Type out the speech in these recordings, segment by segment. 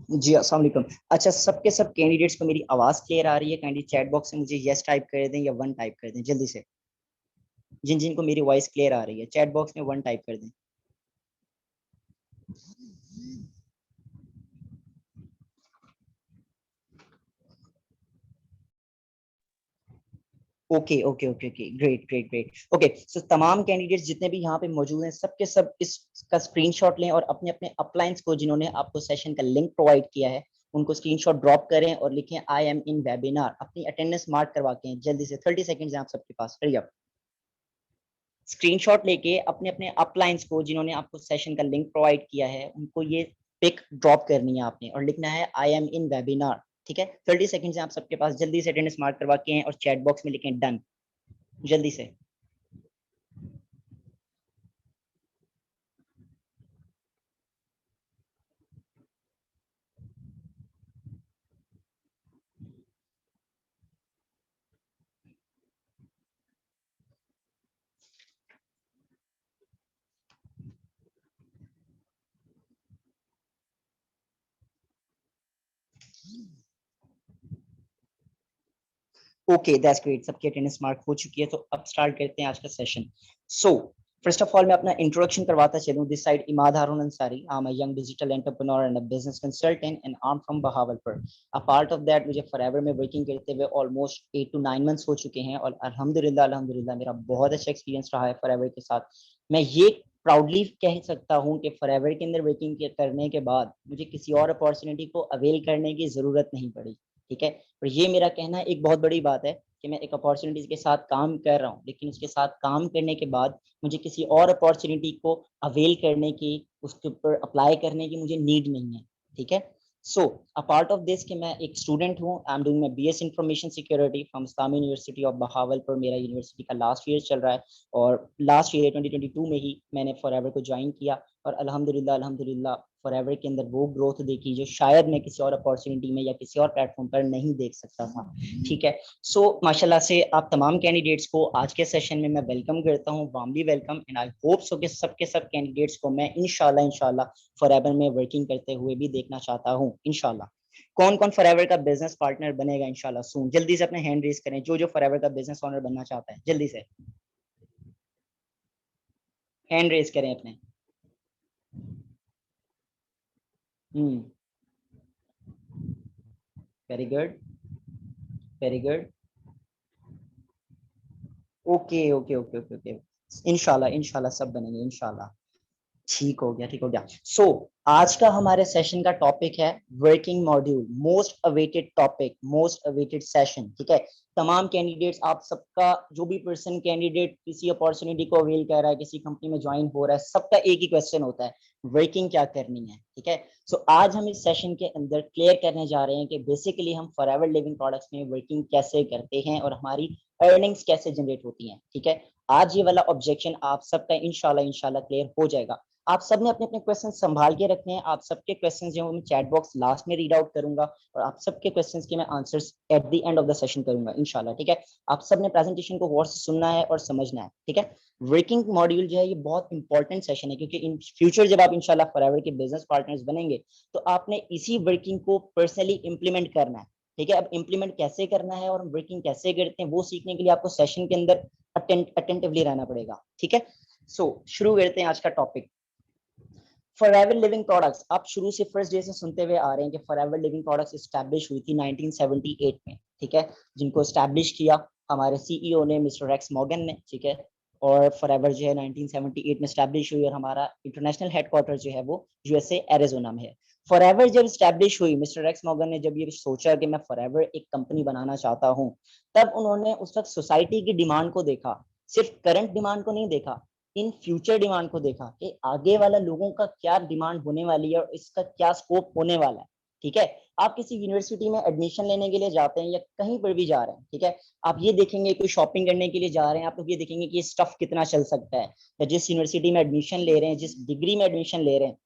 जी अस्सलाम वालेकुम। अच्छा, सबके सब कैंडिडेट्स को मेरी आवाज क्लियर आ रही है? काइंडली चैट बॉक्स में मुझे यस टाइप कर दें या वन टाइप कर दें जल्दी से। जिन जिन को मेरी वॉइस क्लियर आ रही है चैट बॉक्स में वन टाइप कर दें। Okay okay okay okay, great great great. Okay, so तमाम कैंडिडेट्स जितने भी यहाँ पे मौजूद हैं सबके सब इसका स्क्रीनशॉट लें और अपने अपने अपलाइंस को जिन्होंने आपको सेशन का लिंक प्रोवाइड किया है उनको स्क्रीनशॉट ड्रॉप करें और लिखें आई एम इन वेबिनार। अपनी अटेंडेंस मार्क करवा के हैं जल्दी से, 30 सेकंड्स हैं आप सबके पास, हरी अप। स्क्रीनशॉट लेके अपने अपने अपलाइंस को जिन्होंने आपको सेशन का लिंक प्रोवाइड किया है उनको ये पिक ड्रॉप करनी है आपने और लिखना है आई एम इन वेबिनार। ठीक है, 30 सेकंड्स हैं आप सबके पास, जल्दी से अटेंडेंस मार्क करवा के हैं और चैट बॉक्स में लिखें डन जल्दी से। ओके दैट्स ग्रेट, सबकी अटेंडेंस मार्क हो चुकी है तो अब स्टार्ट करते हैं आज का session. So first of all मैं अपना इंट्रोडक्शन करवाता चलूं। This side Imad Haroon Ansari, I am a young digital entrepreneur and a business consultant and I am from Bahawalpur. A part of that मुझे फॉरएवर में वर्किंग करते हुए ऑलमोस्ट 8 to 9 मंथ्स हो चुके हैं और अल्हम्दुलिल्लाह अल्हम्दुलिल्लाह मेरा बहुत अच्छा एक्सपीरियंस रहा है फॉरएवर के साथ। मैं ये प्राउडली कह सकता हूँ कि फॉरएवर के अंदर वर्किंग करने के बाद मुझे किसी और अपॉर्चुनिटी को अवेल करने की जरूरत नहीं पड़ी। ठीक है, और ये मेरा कहना एक बहुत बड़ी बात है कि मैं एक अपॉर्चुनिटी के साथ काम कर रहा हूँ लेकिन उसके साथ काम करने के बाद मुझे किसी और अपॉर्चुनिटी को अवेल करने की, उसके ऊपर अप्लाई करने की मुझे नीड नहीं है। ठीक है, so a part of this कि मैं एक स्टूडेंट हूँ, I am doing my BS information security from Islamia university of Bahawalpur. मेरा यूनिवर्सिटी का लास्ट ईयर चल रहा है और लास्ट ईयर 2022 में ही मैंने फॉरएवर को ज्वाइन किया और अल्हम्दुलिल्लाह अल्हम्दुलिल्लाह फॉरएवर के अंदर वो ग्रोथ देखी जो शायद मैं किसी और अपॉर्चुनिटी में या किसी और प्लेटफॉर्म पर नहीं देख सकता था। ठीक है, सो माशाल्लाह से आप तमाम कैंडिडेट्स को आज के सेशन में मैं वेलकम करता हूँ, warmly welcome, and I hope so कि सबके सब कैंडिडेट्स को मैं इंशाल्लाह फॉरएवर में वर्किंग करते हुए भी देखना चाहता हूँ इंशाल्लाह। कौन कौन फॉरएवर का बिजनेस पार्टनर बनेगा इंशाल्लाह सून? जल्दी से अपने हैंड रेज करें जो जो फॉरएवर का बिजनेस ओनर बनना चाहता है, जल्दी से हैंड रेज करें अपने। Hmm, very good, very good. Okay okay okay okay okay, इंशाल्लाह इंशाल्लाह सब बनेंगे इंशाल्लाह। ठीक हो गया, ठीक हो गया। सो आज का हमारे सेशन का टॉपिक है working module, most awaited topic, most awaited session. ठीक है, तमाम कैंडिडेट्स, आप सबका जो भी पर्सन कैंडिडेट किसी अपॉर्चुनिटी को अवेल कर रहा है, किसी कंपनी में ज्वाइन हो रहा है, सबका एक ही क्वेश्चन होता है, वर्किंग क्या करनी है। ठीक है, सो आज हम इस सेशन के अंदर क्लियर करने जा रहे हैं कि बेसिकली हम फॉरएवर लिविंग प्रोडक्ट्स में वर्किंग कैसे करते हैं और हमारी अर्निंग्स कैसे जनरेट होती हैं। ठीक है, आज ये वाला ऑब्जेक्शन आप सबका इंशाल्लाह इंशाल्लाह क्लियर हो जाएगा। आप सबने अपने अपने क्वेश्चन संभाल के रखने हैं। आप सबके क्वेश्चंस जो मैं चैट बॉक्स लास्ट में रीड आउट करूंगा और आप सबके क्वेश्चंस के मैं answers at the end of the session करूंगा इंशाल्लाह। ठीक है, आप सबने प्रेजेंटेशन को गौर से सुनना है और समझना है। ठीक है, वर्किंग मॉड्यूल जो है ये बहुत इंपॉर्टेंट सेशन है क्योंकि इन फ्यूचर जब आप इंशाल्लाह फॉरएवर के बिजनेस पार्टनर्स बनेंगे तो आपने इसी वर्किंग को पर्सनली इंप्लीमेंट करना है। ठीक है, अब इंप्लीमेंट कैसे करना है और वर्किंग कैसे करते हैं वो सीखने के लिए आपको सेशन के अंदर अटेंटिवली रहना पड़ेगा। ठीक है, सो शुरू करते हैं आज का टॉपिक। फॉरएवर लिविंग प्रोडक्ट्स, आप शुरू से फर्स्ट डे से सुनते हुए आ रहे हैं कि फॉरएवर लिविंग प्रोडक्ट्स एस्टैब्लिश हुई थी 1978 में। ठीक है, जिनको एस्टैब्लिश किया हमारे सीईओ ने, मिस्टर रेक्स मॉर्गन ने। ठीक है, और फॉरएवर जो है 1978 में एस्टैब्लिश हुई और हमारा इंटरनेशनल हेडक्वार्टर जो है वो यूएसए एरिजोना में है। फॉरएवर जब एस्टैब्लिश हुई, मिस्टर रेक्स मॉर्गन ने जब ये सोचा कि मैं फॉरएवर एक कंपनी बनाना चाहता हूँ, तब उन्होंने उस वक्त सोसाइटी की डिमांड को देखा, सिर्फ करंट डिमांड को नहीं देखा, इन फ्यूचर डिमांड को देखा कि आगे वाला लोगों का क्या डिमांड होने वाली है और इसका क्या स्कोप होने वाला है। ठीक है, आप किसी यूनिवर्सिटी में एडमिशन लेने के लिए जाते हैं या कहीं पर भी जा रहे हैं, ठीक है, आप ये देखेंगे कोई शॉपिंग करने के लिए जा रहे हैं, आप लोग ये देखेंगे कि ये स्टफ कितना चल सकता है, या जिस यूनिवर्सिटी में एडमिशन ले रहे हैं, जिस डिग्री में एडमिशन ले रहे हैं,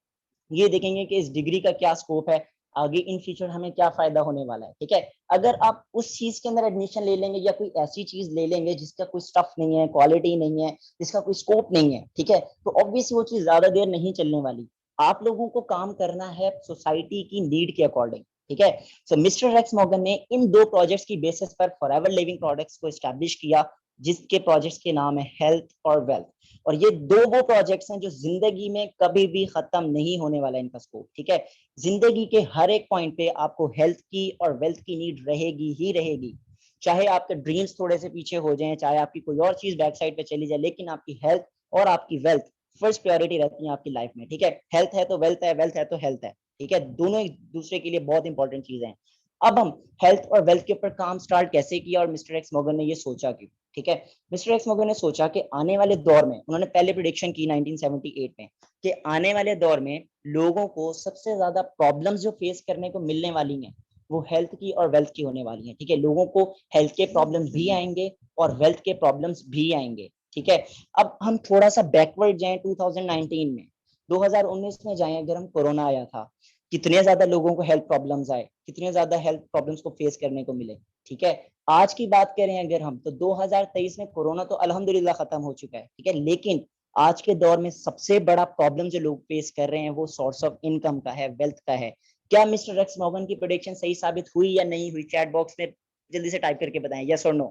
ये देखेंगे कि इस डिग्री का क्या स्कोप है, आगे इन फ्यूचर हमें क्या फायदा होने वाला है। ठीक है, अगर आप उस चीज के अंदर एडमिशन ले लेंगे या कोई ऐसी चीज ले लेंगे जिसका कोई स्टफ नहीं है, क्वालिटी नहीं है, जिसका कोई स्कोप नहीं है, ठीक है, तो ऑब्वियसली वो चीज ज्यादा देर नहीं चलने वाली। आप लोगों को काम करना है सोसाइटी की नीड के अकॉर्डिंग, ठीक है। सो मिस्टर रेक्स मॉर्गन ने इन दो प्रोजेक्ट्स की बेसिस पर फॉरएवर लिविंग प्रोडक्ट्स को एस्टैब्लिश किया, जिसके प्रोजेक्ट्स के नाम है हेल्थ और वेल्थ। और ये दो वो प्रोजेक्ट्स हैं जो जिंदगी में कभी भी खत्म नहीं होने वाला इनका स्कोप, ठीक है। जिंदगी के हर एक पॉइंट पे आपको हेल्थ की और वेल्थ की नीड रहेगी ही रहेगी, चाहे आपके ड्रीम्स थोड़े से पीछे हो जाएं, चाहे आपकी कोई और चीज बैक साइड पे चली जाए, लेकिन आपकी हेल्थ और आपकी वेल्थ फर्स्ट प्रायोरिटी रहती है आपकी लाइफ में, ठीक है। हेल्थ है तो वेल्थ है, वेल्थ है तो हेल्थ है, ठीक है। दोनों एक दूसरे के लिए बहुत इंपॉर्टेंट चीजें हैं। अब हम हेल्थ और वेल्थ के ऊपर काम स्टार्ट कैसे किया और मिस्टर एक्स मॉर्गन ने ये सोचा कि, ठीक है, मिस्टर एक्स मॉर्गन ने सोचा कि आने वाले दौर में, उन्होंने पहले प्रिडिक्शन की 1978 में, कि आने वाले दौर में लोगों को सबसे ज्यादा प्रॉब्लम्स जो फेस करने को मिलने वाली हैं वो हेल्थ की और वेल्थ की होने वाली हैं, ठीक है। लोगों को हेल्थ के प्रॉब्लम भी आएंगे और वेल्थ के प्रॉब्लम्स भी आएंगे, ठीक है। अब हम थोड़ा सा बैकवर्ड जाएं 2019 में, 2019 में जाएं, अगर हम कोरोना आया था, कितने ज्यादा लोगों को हेल्थ प्रॉब्लम्स आए, कितने ज्यादा हेल्थ प्रॉब्लम्स को फेस करने को मिले, ठीक है। आज की बात करें अगर हम, तो 2023 में कोरोना तो अल्हम्दुलिल्लाह खत्म हो चुका है, ठीक है, लेकिन आज के दौर में सबसे बड़ा प्रॉब्लम जो लोग फेस कर रहे हैं वो सोर्स ऑफ इनकम का है, वेल्थ का है। क्या मिस्टर रेक्स मॉर्गन की प्रेडिक्शन सही साबित हुई या नहीं हुई? चैट बॉक्स में जल्दी से टाइप करके बताएं, यस और नो।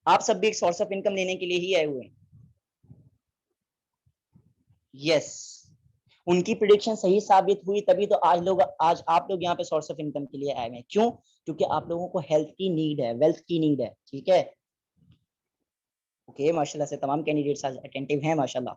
आप सब भी एक सोर्स ऑफ इनकम लेने के लिए ही आए हुए हैं? यस, उनकी प्रिडिक्शन सही साबित हुई, तभी तो आज आप लोग यहाँ पे सोर्स ऑफ इनकम के लिए आए हैं। क्यों? क्योंकि आप लोगों को हेल्थ की नीड है, वेल्थ की नीड है, ठीक है। ओके, माशाल्लाह से तमाम कैंडिडेट्स आज अटेंटिव हैं, माशाल्लाह।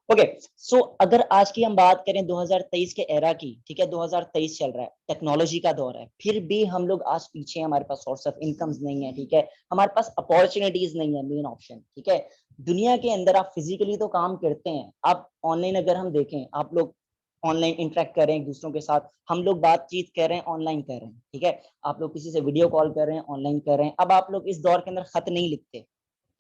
ओके, सो अगर आज की हम बात करें 2023 के एरा की, ठीक है, 2023 चल रहा है, टेक्नोलॉजी का दौर है, फिर भी हम लोग आज पीछे, हमारे पास सोर्स ऑफ इनकम्स नहीं है, ठीक है, हमारे पास अपॉर्चुनिटीज नहीं है, मेन ऑप्शन, ठीक है। दुनिया के अंदर आप फिजिकली तो काम करते हैं, आप ऑनलाइन अगर हम देखें, आप लोग ऑनलाइन इंटरेक्ट कर रहे हैं एक दूसरों के साथ, हम लोग बातचीत कर रहे हैं ऑनलाइन कर रहे हैं, ठीक है। आप लोग किसी से वीडियो कॉल कर रहे हैं, ऑनलाइन कर रहे हैं। अब आप लोग इस दौर के अंदर खत नहीं लिखते,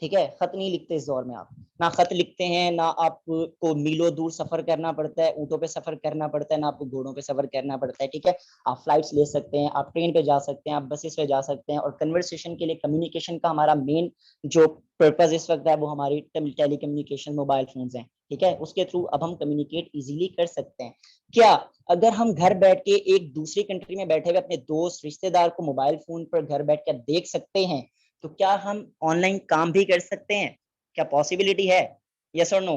ठीक है, खत नहीं लिखते इस दौर में, आप ना खत लिखते हैं, ना आपको मीलों दूर सफर करना पड़ता है, ऊँटों पे सफर करना पड़ता है, ना आपको घोड़ों पे सफर करना पड़ता है, ठीक है। आप फ्लाइट्स ले सकते हैं, आप ट्रेन पे जा सकते हैं, आप बसेस पे जा सकते हैं, और कन्वर्सेशन के लिए, कम्युनिकेशन का हमारा मेन जो पर्पज इस वक्त है वो हमारी टेली कम्युनिकेशन मोबाइल फोन है, ठीक है। उसके थ्रू अब हम कम्युनिकेट इजीली कर सकते हैं। क्या अगर हम घर बैठ के एक दूसरी कंट्री में बैठे हुए अपने दोस्त रिश्तेदार को मोबाइल फोन पर घर बैठ कर देख सकते हैं, तो क्या हम ऑनलाइन काम भी कर सकते हैं? क्या पॉसिबिलिटी है? यस और no?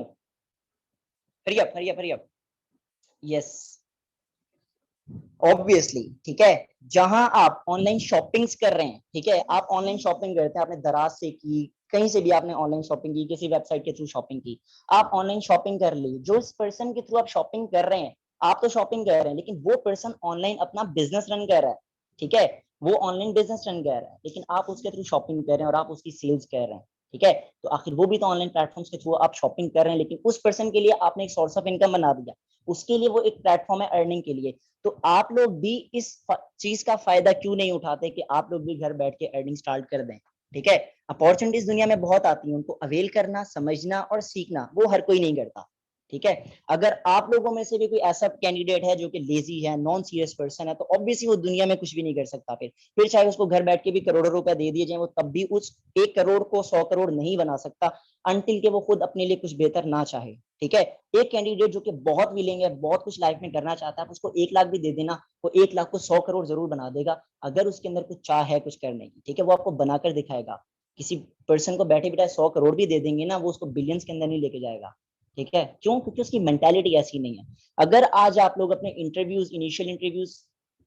Hurry up, hurry up, hurry up. Yes, obviously, ठीक है। जहां आप ऑनलाइन शॉपिंग्स कर रहे हैं, ठीक है, आप ऑनलाइन शॉपिंग करते हैं, आपने दराज से की, कहीं से भी आपने ऑनलाइन शॉपिंग की, किसी वेबसाइट के थ्रू शॉपिंग की, आप ऑनलाइन शॉपिंग कर ली, जो इस पर्सन के थ्रू आप शॉपिंग कर रहे हैं, आप तो शॉपिंग कर रहे हैं, लेकिन वो पर्सन ऑनलाइन अपना बिजनेस रन कर रहा है, ठीक है। वो ऑनलाइन बिजनेस रन कर रहा है, लेकिन आप उसके थ्रू शॉपिंग कर रहे हैं और आप उसकी सेल्स कर रहे हैं, ठीक है। तो आखिर वो भी तो ऑनलाइन प्लेटफॉर्म्स के थ्रू आप शॉपिंग कर रहे हैं, लेकिन उस पर्सन के लिए आपने एक सोर्स ऑफ इनकम बना दिया, उसके लिए वो एक प्लेटफॉर्म है अर्निंग के लिए। तो आप लोग भी इस चीज का फायदा क्यों नहीं उठाते कि आप लोग भी घर बैठ के अर्निंग स्टार्ट कर दें, ठीक है। अपॉर्चुनिटीज दुनिया में बहुत आती हैं, उनको अवेल करना, समझना और सीखना वो हर कोई नहीं करता, ठीक है। अगर आप लोगों में से भी कोई ऐसा कैंडिडेट है जो कि लेजी है, नॉन सीरियस पर्सन है, तो ऑब्वियसली वो दुनिया में कुछ भी नहीं कर सकता। फिर चाहे उसको घर बैठ के भी करोड़ों रुपए दे दिए जाए, वो तब भी उस 1 करोड़ को 100 करोड़ नहीं बना सकता, अनटिल के वो खुद अपने लिए कुछ बेहतर ना चाहे, ठीक है। एक कैंडिडेट जो कि बहुत विलिंग है, बहुत कुछ लाइफ में करना चाहता है, आप उसको 1 लाख भी दे देना, वो 1 लाख को 100 करोड़ जरूर बना देगा, अगर उसके अंदर कुछ चाह है कुछ करने की, ठीक है। वो आपको बनाकर दिखाएगा। किसी पर्सन को बैठे बिठाए 100 करोड़ भी दे देंगे ना, वो उसको बिलियंस के अंदर नहीं लेके जाएगा, ठीक है। क्यों? क्योंकि उसकी मेंटालिटी ऐसी नहीं है। अगर आज आप लोग अपने इंटरव्यूज, इनिशियल इंटरव्यूज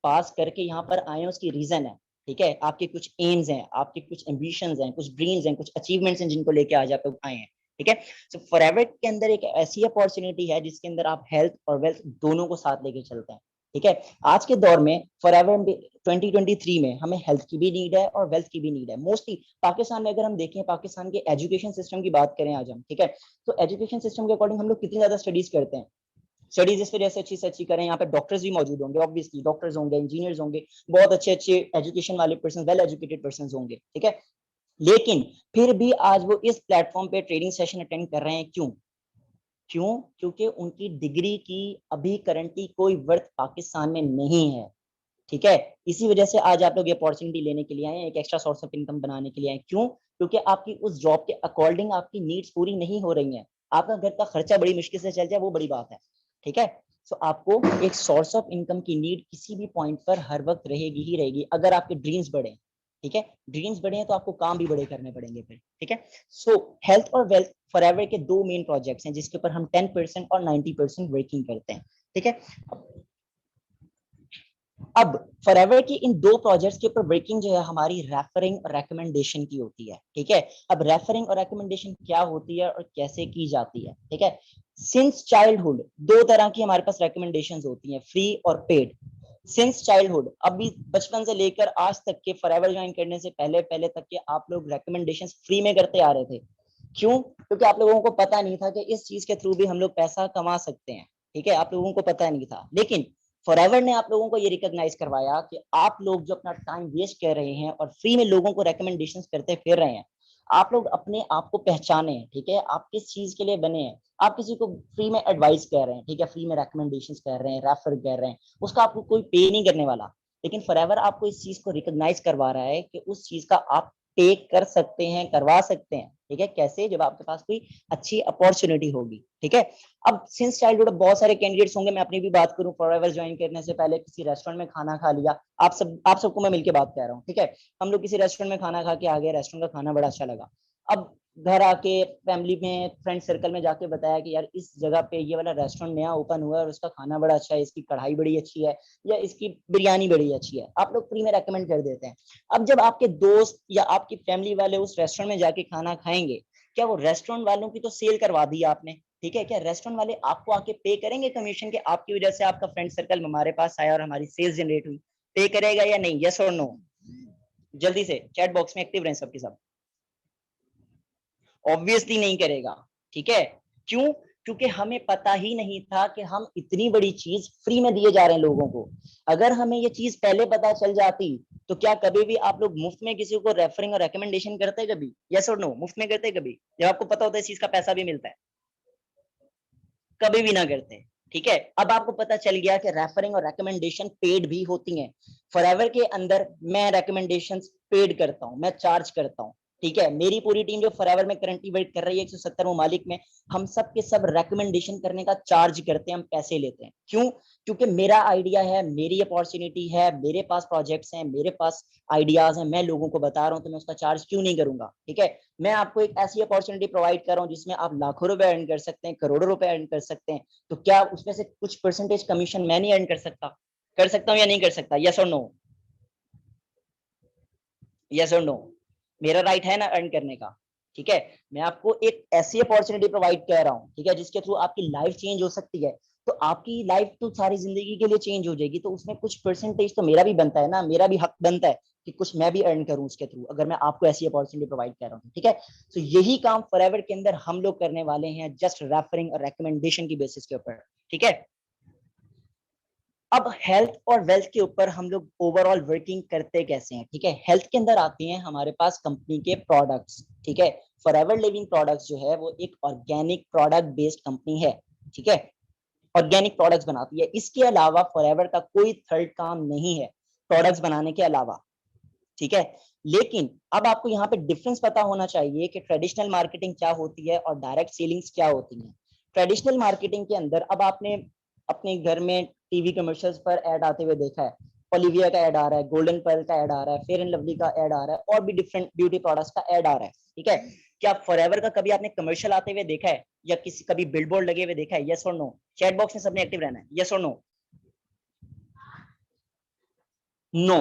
पास करके यहाँ पर आए हैं, उसकी रीजन है, ठीक है। आपके कुछ एम्स हैं, आपके कुछ एम्बिशंस हैं, कुछ ड्रीम्स हैं, कुछ अचीवमेंट्स हैं, जिनको लेके आज आप लोग आए हैं, ठीक है। सो फॉरएवर के अंदर एक ऐसी अपॉर्चुनिटी है जिसके अंदर आप हेल्थ और वेल्थ दोनों को साथ लेके चलते हैं, ठीक है। आज के दौर में फॉरएवर 2023 में हमें हेल्थ की भी नीड है और वेल्थ की भी नीड है। मोस्टली पाकिस्तान में अगर हम देखें, पाकिस्तान के एजुकेशन सिस्टम की बात करें आज हम, ठीक है, तो एजुकेशन सिस्टम के अकॉर्डिंग हम लोग कितनी ज्यादा स्टडीज करते हैं। स्टडीज इस वजह से अच्छी से अच्छी करें, यहाँ पे डॉक्टर्स भी मौजूद होंगे, ऑब्वियसली डॉक्टर्स होंगे, इंजीनियर्स होंगे, बहुत अच्छे अच्छे एजुकेशन वाले पर्सन, वेल एजुकेटेड पर्सन होंगे, ठीक है। लेकिन फिर भी आज वो इस प्लेटफॉर्म पे ट्रेडिंग सेशन अटेंड कर रहे हैं, क्यों? क्यों? क्योंकि उनकी डिग्री की अभी करंटली कोई वर्थ पाकिस्तान में नहीं है, ठीक है। इसी वजह से आज आप लोग ये अपॉर्चुनिटी लेने के लिए आए हैं, एक एक्स्ट्रा सोर्स ऑफ इनकम बनाने के लिए आए। क्यों? क्योंकि आपकी उस जॉब के अकॉर्डिंग आपकी नीड्स पूरी नहीं हो रही हैं। आपका घर का खर्चा बड़ी मुश्किल से चल जाए, वो बड़ी बात है, ठीक है। सो आपको एक सोर्स ऑफ इनकम की नीड किसी भी पॉइंट पर हर वक्त रहेगी ही रहेगी, अगर आपके ड्रीम्स बढ़े। ठीक है, ड्रीम्स बढ़े हैं तो आपको काम भी बड़े करने पड़ेंगे फिर। ठीक है, सो हेल्थ और वेल्थ फॉरएवर के दो मेन प्रोजेक्ट्स हैं जिसके ऊपर हम 10% और 90% वर्किंग करते हैं। ठीक है, अब फॉरएवर की इन दो प्रोजेक्ट्स के ऊपर वर्किंग जो है हमारी रेफरिंग और रेकमेंडेशन की होती है। ठीक है, अब रेफरिंग और रेकमेंडेशन क्या होती है और कैसे की जाती है। ठीक है, सिंस चाइल्डहुड दो तरह की हमारे पास रेकमेंडेशंस होती हैं, फ्री और पेड। सिंस चाइल्डहुड, अभी बचपन से लेकर आज तक के, फॉरएवर ज्वाइन करने से पहले पहले तक के आप लोग रेकमेंडेशंस फ्री में करते आ रहे थे। क्यों? क्योंकि आप लोगों को पता नहीं था कि इस चीज के थ्रू भी हम लोग पैसा कमा सकते हैं। ठीक है, आप लोगों को पता नहीं था, लेकिन फॉरएवर ने आप लोगों को ये रिकॉग्नाइज करवाया कि आप लोग जो अपना टाइम वेस्ट कर रहे हैं और फ्री में लोगों को रेकमेंडेशंस करते फिर रहे हैं, आप लोग अपने आप को पहचाने। ठीक है, आप किस चीज के लिए बने हैं, आप किसी को फ्री में एडवाइस कर रहे हैं, ठीक है, फ्री में रेकमेंडेशंस कर रहे हैं, रेफर कर रहे हैं, उसका आपको कोई पे नहीं करने वाला। लेकिन फॉरएवर आपको इस चीज को रिकॉग्नाइज करवा रहा है कि उस चीज का आप पे कर सकते हैं, करवा सकते हैं। ठीक है, कैसे? जब आपके पास कोई अच्छी अपॉर्चुनिटी होगी। ठीक है, अब सिंस चाइल्डहुड बहुत सारे कैंडिडेट्स होंगे, मैं अपनी भी बात करूं, फॉरएवर ज्वाइन करने से पहले किसी रेस्टोरेंट में खाना खा लिया। आप सबको मैं मिलकर बात कर रहा हूँ। ठीक है, हम लोग किसी रेस्टोरेंट में खाना खा के आ गए, रेस्टोरेंट का खाना बड़ा अच्छा लगा। अब घर आके फैमिली में, फ्रेंड सर्कल में जाके बताया कि यार इस जगह पे ये वाला रेस्टोरेंट नया ओपन हुआ है और उसका खाना बड़ा अच्छा है, इसकी कढ़ाई बड़ी अच्छी है या इसकी बिरयानी बड़ी अच्छी है, आप लोग फ्री में रेकमेंड कर देते हैं। अब जब आपके दोस्त या आपकी फैमिली वाले उस रेस्टोरेंट में जाके खाना खाएंगे, क्या वो रेस्टोरेंट वालों की तो सेल करवा दी आपने। ठीक है, क्या रेस्टोरेंट वाले आपको आके पे करेंगे कमीशन के आपकी वजह से आपका फ्रेंड सर्कल हमारे पास आया और हमारी सेल्स जनरेट हुई? पे करेगा या नहीं? यस और नो? जल्दी से चैट बॉक्स में एक्टिव रहें सबके सब। ऑब्वियसली नहीं करेगा। ठीक है, क्यों? क्योंकि हमें पता ही नहीं था कि हम इतनी बड़ी चीज फ्री में दिए जा रहे हैं लोगों को। अगर हमें ये चीज पहले पता चल जाती तो क्या कभी भी आप लोग मुफ्त में किसी को रेफरिंग और रेकमेंडेशन करते? कभी? यस और नो? मुफ्त में करते कभी, जब आपको पता होता है इस चीज का पैसा भी मिलता है? कभी भी ना करते। ठीक है, अब आपको पता चल गया कि रेफरिंग और रेकमेंडेशन पेड भी होती हैं। फॉरएवर के अंदर मैं रेकमेंडेशन पेड करता हूं, मैं चार्ज करता हूं। ठीक है, मेरी पूरी टीम जो फॉरएवर में करंटली वर्क कर रही है 170 ममालिक में, हम सब के सब रेकमेंडेशन करने का चार्ज करते हैं, हम पैसे लेते हैं। क्यों? क्योंकि मेरा आइडिया है, मेरी अपॉर्चुनिटी है, मेरे पास प्रोजेक्ट्स हैं, मेरे पास आइडियाज हैं, मैं लोगों को बता रहा हूं, तो मैं उसका चार्ज क्यों नहीं करूंगा। ठीक है, मैं आपको एक ऐसी अपॉर्चुनिटी प्रोवाइड कर रहा हूँ जिसमें आप लाखों रुपए अर्न कर सकते हैं, करोड़ों रुपए अर्न कर सकते हैं, तो क्या उसमें से कुछ परसेंटेज कमीशन मैं नहीं अर्न कर सकता? कर सकता हूँ या नहीं कर सकता? यस और नो? यस और नो? मेरा राइट है ना अर्न करने का। ठीक है, मैं आपको एक ऐसी अपॉर्चुनिटी प्रोवाइड कर रहा हूँ, ठीक है, जिसके थ्रू आपकी लाइफ चेंज हो सकती है। तो आपकी लाइफ तो सारी जिंदगी के लिए चेंज हो जाएगी, तो उसमें कुछ परसेंटेज तो मेरा भी बनता है ना, मेरा भी हक बनता है कि कुछ मैं भी अर्न करूं उसके थ्रू, अगर मैं आपको ऐसी अपॉर्चुनिटी प्रोवाइड कर रहा हूँ। ठीक है, तो यही काम फॉरएवर के अंदर हम लोग करने वाले हैं, जस्ट रेफरिंग और रेकमेंडेशन की बेसिस के ऊपर। ठीक है, अब हेल्थ और वेल्थ के ऊपर हम लोग ओवरऑल वर्किंग करते कैसे हैं? ठीक है, हेल्थ के अंदर आती हैं हमारे पास कंपनी के प्रोडक्ट्स। ठीक है, फॉरएवर लिविंग प्रोडक्ट्स जो है वो एक ऑर्गेनिक प्रोडक्ट बेस्ड कंपनी है। ठीक है, ऑर्गेनिक प्रोडक्ट्स बनाती है, इसके अलावा फॉरएवर का कोई थर्ड काम नहीं है प्रोडक्ट्स बनाने के अलावा। ठीक है, लेकिन अब आपको यहाँ पे डिफरेंस पता होना चाहिए कि ट्रेडिशनल मार्केटिंग क्या होती है और डायरेक्ट सेलिंग्स क्या होती है। ट्रेडिशनल मार्केटिंग के अंदर, अब आपने अपने घर में टीवी कमर्शियल्स पर ऐड आते हुए देखा है, ओलिविया का ऐड आ रहा है, गोल्डन पर्ल का ऐड आ रहा है, फेयर एंड लवली का ऐड आ रहा है, और भी डिफरेंट ब्यूटी प्रोडक्ट्स का ऐड आ रहा है। ठीक है, क्या फॉरएवर का कभी आपने कमर्शियल आते हुए देखा है या किसी कभी बिलबोर्ड लगे हुए देखा है? यस और नो? चैट बॉक्स में सबने एक्टिव रहना है, यस और नो? नो।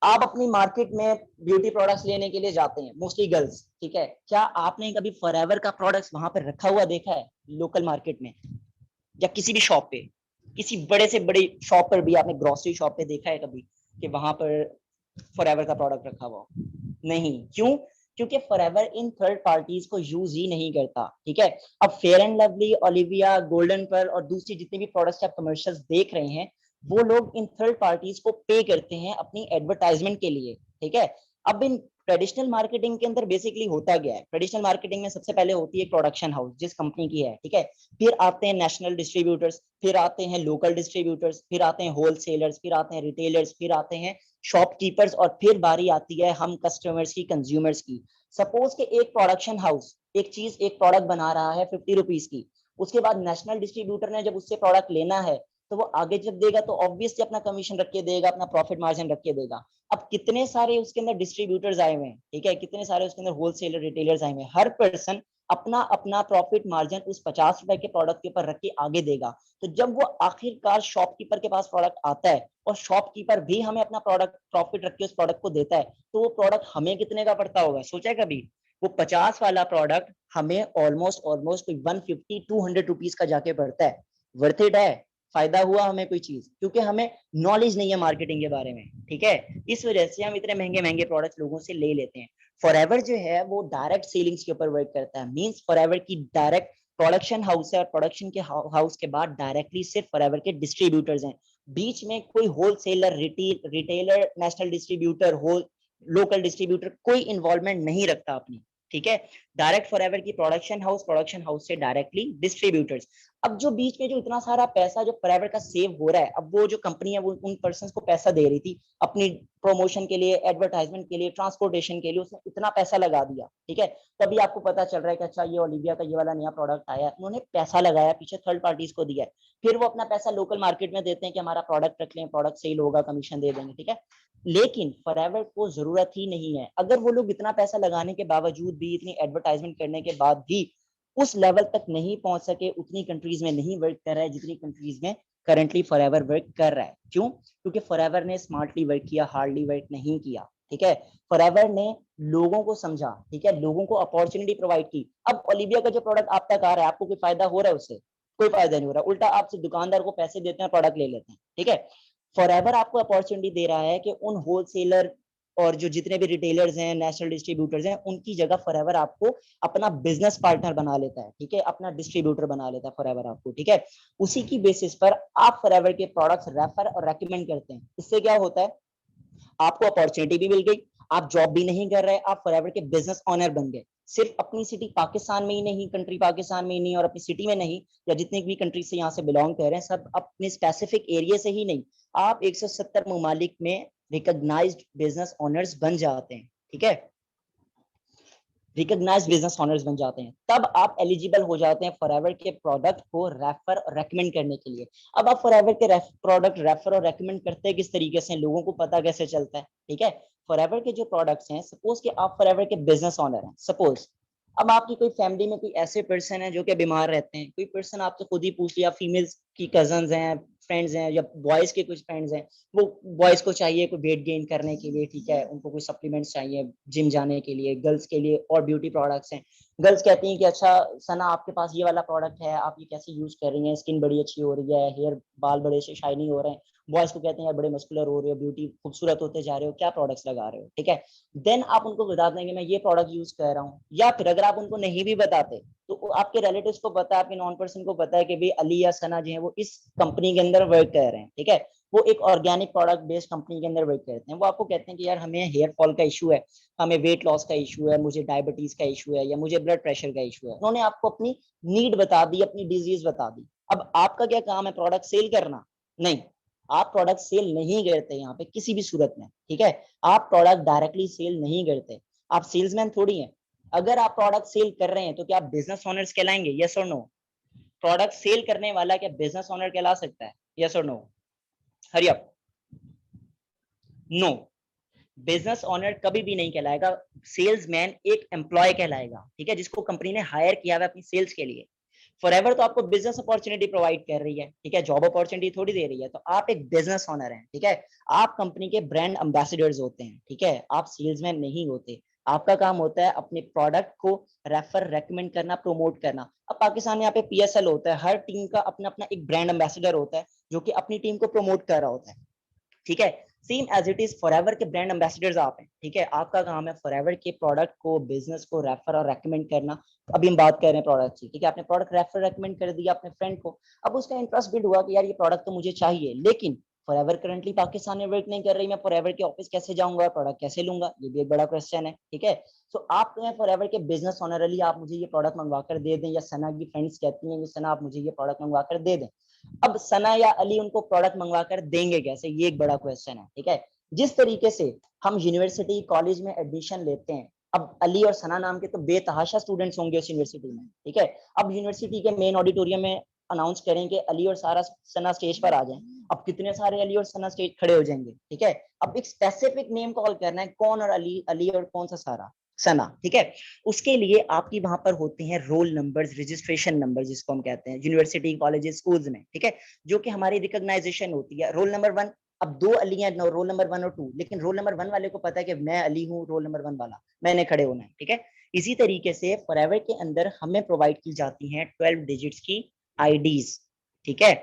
आप अपनी मार्केट में ब्यूटी प्रोडक्ट्स लेने के लिए जाते हैं, मोस्टली गर्ल्स। ठीक है, क्या आपने कभी फॉरएवर का प्रोडक्ट्स वहां पर रखा हुआ देखा है लोकल मार्केट में या किसी भी शॉप पे? किसी बड़े से बड़े शॉप पर भी आपने, ग्रोसरी शॉप पे देखा है कभी कि वहां पर फॉरएवर का प्रोडक्ट रखा हुआ? नहीं। क्यों? क्योंकि फॉरएवर इन थर्ड पार्टीज को यूज ही नहीं करता। ठीक है, अब Fair and Lovely, Olivia, Golden Pearl और दूसरी जितनी भी प्रोडक्ट्स आप कमर्शियल्स देख रहे हैं, वो लोग इन थर्ड पार्टीज को पे करते हैं अपनी एडवर्टाइजमेंट के लिए। ठीक है, अब इन ट्रेडिशनल मार्केटिंग के अंदर बेसिकली होता गया है, ट्रेडिशनल मार्केटिंग में सबसे पहले होती है प्रोडक्शन हाउस जिस कंपनी की है। ठीक है, फिर आते हैं नेशनल डिस्ट्रीब्यूटर्स, फिर आते हैं लोकल डिस्ट्रीब्यूटर्स, फिर आते हैं होलसेलर्स, फिर आते हैं रिटेलर्स, फिर आते हैं शॉपकीपर्स, और फिर बारी आती है हम कस्टमर्स की, कंज्यूमर्स की। सपोज के एक प्रोडक्शन हाउस एक चीज, एक प्रोडक्ट बना रहा है 50 रुपीज की, उसके बाद नेशनल डिस्ट्रीब्यूटर ने जब उससे प्रोडक्ट लेना है तो वो आगे जब देगा तो ऑब्वियसली अपना कमीशन रख के देगा, अपना प्रॉफिट मार्जिन रख के देगा। अब कितने सारे उसके अंदर डिस्ट्रीब्यूटर्स आए हुए हैं, ठीक है, कितने सारे उसके अंदर होलसेलर रिटेलर्स आए हुए हैं, हर पर्सन अपना अपना प्रॉफिट मार्जिन उस 50 रुपए के प्रोडक्ट के ऊपर रख के आगे देगा। तो जब वो आखिरकार शॉपकीपर के पास प्रोडक्ट आता है और शॉपकीपर भी हमें अपना प्रोडक्ट प्रॉफिट रख के उस प्रोडक्ट को देता है, तो वो प्रोडक्ट हमें कितने का पड़ता होगा, सोचा है कभी? वो 50 वाला प्रोडक्ट हमें ऑलमोस्ट ऑलमोस्ट कोई 150-200 रुपीज का जाके पड़ता है। वर्थ इट है? फायदा हुआ हमें कोई चीज? क्योंकि हमें नॉलेज नहीं है मार्केटिंग के बारे में, ठीक है, इस वजह से हम इतने महंगे महंगे प्रोडक्ट्स लोगों से ले लेते हैं। फॉरएवर जो है वो डायरेक्ट सेलिंग्स के ऊपर वर्क करता है, मींस फॉरएवर की डायरेक्ट प्रोडक्शन हाउस है और प्रोडक्शन के हाउस के बाद डायरेक्टली सिर्फ फॉरएवर के डिस्ट्रीब्यूटर्स हैं। बीच में कोई wholesaler, retailer, national distributor, whole local distributor कोई इन्वॉल्वमेंट नहीं रखता अपनी, ठीक है। डायरेक्ट फॉरएवर की प्रोडक्शन हाउस से डायरेक्टली डिस्ट्रीब्यूटर्स। अब जो बीच में जो इतना सारा पैसा जो फॉरएवर का सेव हो रहा है, अब वो जो कंपनी है वो उन पर्सन को पैसा दे रही थी अपनी प्रमोशन के लिए, एडवर्टाइजमेंट के लिए, ट्रांसपोर्टेशन के लिए, उसने इतना पैसा लगा दिया, ठीक है। तभी आपको पता चल रहा है कि अच्छा ये ओलिविया का ये वाला नया प्रोडक्ट आया, उन्होंने पैसा लगाया, पीछे थर्ड पार्टीज को दिया है, फिर वो अपना पैसा लोकल मार्केट में देते हैं कि हमारा प्रोडक्ट रख लें, प्रोडक्ट सेल होगा, कमीशन दे देंगे, ठीक है। लेकिन फॉरएवर को जरूरत ही नहीं है। अगर वो लोग इतना पैसा लगाने के बावजूद भी, इतनी एडवर्टाइजमेंट करने के बाद भी उस लेवल तक नहीं पहुंच सके, उतनी कंट्रीज में नहीं वर्क कर रहा है जितनी कंट्रीज में करंटली फॉरएवर वर्क कर रहा है। क्यों? क्योंकि फॉरएवर ने स्मार्टली वर्क किया, हार्डली वर्क नहीं किया, ठीक है। फॉरएवर ने लोगों को समझा, ठीक है, लोगों को अपॉर्चुनिटी प्रोवाइड की। अब ओलिविया का जो प्रोडक्ट आप तक आ रहा है, आपको कोई फायदा हो रहा है उससे? कोई फायदा नहीं हो रहा, उल्टा आप सिर्फ दुकानदार को पैसे देते हैं, प्रोडक्ट ले लेते हैं, ठीक है। फॉरएवर आपको अपॉर्चुनिटी दे रहा है कि उन होलसेलर और जो जितने भी रिटेलर्स हैं, नेशनल डिस्ट्रीब्यूटर्स हैं, उनकी जगह फॉरएवर आपको अपना बिजनेस पार्टनर बना लेता है, ठीक है, अपना डिस्ट्रीब्यूटर बना लेता है फॉरएवर आपको, ठीक है। उसी की बेसिस पर आप फॉरएवर के प्रोडक्ट्स रेफर और रेकमेंड करते हैं। इससे क्या होता है, आपको अपॉर्चुनिटी भी मिल गई, आप जॉब भी नहीं कर रहे, आप फॉरएवर के बिजनेस ऑनर बन गए। सिर्फ अपनी सिटी पाकिस्तान में ही नहीं, कंट्री पाकिस्तान में ही नहीं, और अपनी सिटी में नहीं, या जितनी भी कंट्री से यहाँ से बिलोंग कर रहे हैं, सब अपने स्पेसिफिक एरिया से ही नहीं, आप 170 ममालिक में रिकॉग्नाइज्ड बिजनेस ओनर्स बन जाते हैं, ठीक है, रिकॉग्नाइज्ड बिजनेस ओनर्स बन जाते हैं। तब आप एलिजिबल हो जाते हैं फॉरएवर के प्रोडक्ट को रेफर और रेकमेंड करने के लिए। अब आप फॉरएवर के प्रोडक्ट रेफर और रेकमेंड करते हैं किस तरीके से, लोगों को पता कैसे चलता है, ठीक है। फॉरएवर के जो प्रोडक्ट्स हैं, सपोज कि आप फॉरएवर के बिजनेस ओनर हैं, सपोज अब आपकी कोई फैमिली में कोई ऐसे पर्सन है जो कि बीमार रहते हैं, कोई पर्सन आपसे खुद ही पूछ लिया, फीमेल्स की कजन्स हैं, फ्रेंड्स हैं, या बॉयज के कुछ फ्रेंड्स हैं, वो बॉयज को चाहिए कोई वेट गेन करने के लिए, ठीक है, उनको कोई सप्लीमेंट्स चाहिए जिम जाने के लिए, गर्ल्स के लिए और ब्यूटी प्रोडक्ट्स हैं। गर्ल्स कहती हैं कि अच्छा सना आपके पास ये वाला प्रोडक्ट है, आप ये कैसे यूज कर रही हैं, स्किन बड़ी अच्छी हो रही है, हेयर बाल बड़े से शाइनी हो रहे हैं। बॉयज को कहते हैं यार बड़े मस्कुलर हो रहे हो, ब्यूटी खूबसूरत होते जा रहे हो, क्या प्रोडक्ट्स लगा रहे हो, ठीक है। देन आप उनको बता देंगे मैं ये प्रोडक्ट यूज कर रहा हूँ। या फिर अगर आप उनको नहीं भी बताते तो आपके रिलेटिव्स को पता है, आपके नॉन पर्सन को पता है कि भाई अली या सना जो है वो इस कंपनी के अंदर वर्क कर रहे हैं, ठीक है, वो एक ऑर्गेनिक प्रोडक्ट बेस्ड कंपनी के अंदर वर्क करते हैं। वो आपको कहते हैं कि यार हमें हेयर फॉल का इशू है, हमें वेट लॉस का इशू है, मुझे डायबिटीज का इशू है, या मुझे ब्लड प्रेशर का इशू है। उन्होंने आपको अपनी नीड बता दी, अपनी डिजीज बता दी। अब आपका क्या काम है, प्रोडक्ट सेल करना? नहीं, आप प्रोडक्ट सेल नहीं करते यहाँ पे किसी भी सूरत में, ठीक है। आप प्रोडक्ट डायरेक्टली सेल नहीं करते, आप सेल्समैन थोड़ी हैं। अगर आप प्रोडक्ट सेल कर रहे हैं तो क्या आप बिजनेस ओनर्स कहलाएंगे? यस और नो? प्रोडक्ट सेल करने वाला क्या बिजनेस ओनर कहला सकता है? यस और no? Hurry up. No, business owner कभी भी नहीं कहलाएगा। सेल्समैन एक एम्प्लॉय कहलाएगा, ठीक है, जिसको कंपनी ने हायर किया है अपनी सेल्स के लिए। फॉरएवर तो आपको बिजनेस अपॉर्चुनिटी प्रोवाइड कर रही है, ठीक है, जॉब अपॉर्चुनिटी थोड़ी दे रही है। तो आप एक बिजनेस ओनर हैं, ठीक है, आप कंपनी के ब्रांड एम्बेसडर्स होते हैं, ठीक है, आप सेल्समैन नहीं होते। आपका काम होता है अपने प्रोडक्ट को रेफर, रेकमेंड करना, प्रमोट करना। अब पाकिस्तान में यहाँ पे पीएसएल होता है, हर टीम का अपना अपना एक ब्रांड एम्बेसडर होता है जो कि अपनी टीम को प्रमोट कर रहा होता है, ठीक है। Same as it is Forever के ब्रांड एम्बेसडर्स आप हैं, ठीक है, आपका काम है फॉरएवर के प्रोडक्ट को, बिजनेस को रेफर और रेकमेंड करना। अभी हम बात कर रहे हैं प्रोडक्ट की, ठीक है, आपने प्रोडक्ट रेफर रेकमेंड कर दिया अपने फ्रेंड को। अब उसका इंटरेस्ट बिल्ड हुआ कि यार ये प्रोडक्ट तो मुझे चाहिए, लेकिन फॉरएवर करंटली पाकिस्तान में वर्क नहीं कर रही, मैं फॉरएवर के ऑफिस कैसे जाऊंगा, प्रोडक्ट कैसे लूंगा, ये भी एक बड़ा क्वेश्चन है, ठीक है। तो आप तो फॉरएवर के बिजनेस ओनर, अली आप मुझे ये प्रोडक्ट मंगवा कर दे दें, या सना की फ्रेंड्स कहती हैं कि सना आप मुझे ये प्रोडक्ट मंगवा कर दे दें। अब सना या अली उनको प्रोडक्ट मंगवा कर देंगे कैसे, ये एक बड़ा क्वेश्चन है, ठीक है। जिस तरीके से हम यूनिवर्सिटी कॉलेज में एडमिशन लेते हैं, अब अली और सना नाम के तो बेतहाशा स्टूडेंट्स होंगे उस यूनिवर्सिटी में, ठीक है। अब यूनिवर्सिटी के मेन ऑडिटोरियम में अनाउंस करें कि अली और सारा सना स्टेज पर आ जाएं, अब कितने सारे अली और सना स्टेज खड़े हो जाएंगे, ठीक है। अब एक स्पेसिफिक नेम कॉल करना है, कौन और अली, अली और कौन सा सारा, सना, ठीक है। उसके लिए आपकी वहां पर होते हैं रोल नंबर्स, रजिस्ट्रेशन नंबर जिसको हम कहते हैं यूनिवर्सिटी, कॉलेजेस, स्कूल्स में, ठीक है, जो कि हमारी रिकॉग्नाइजेशन होती है। रोल नंबर 1, अब दो अली हैं, रोल नंबर 1 और 2, लेकिन रोल नंबर 1 वाले को पता है कि मैं अली हूँ, रोल नंबर 1 वाला, मैंने खड़े होना है, ठीक है। इसी तरीके से फॉरएवर के अंदर हमें प्रोवाइड की जाती हैं 12 डिजिट्स की आईडीज, ठीक है,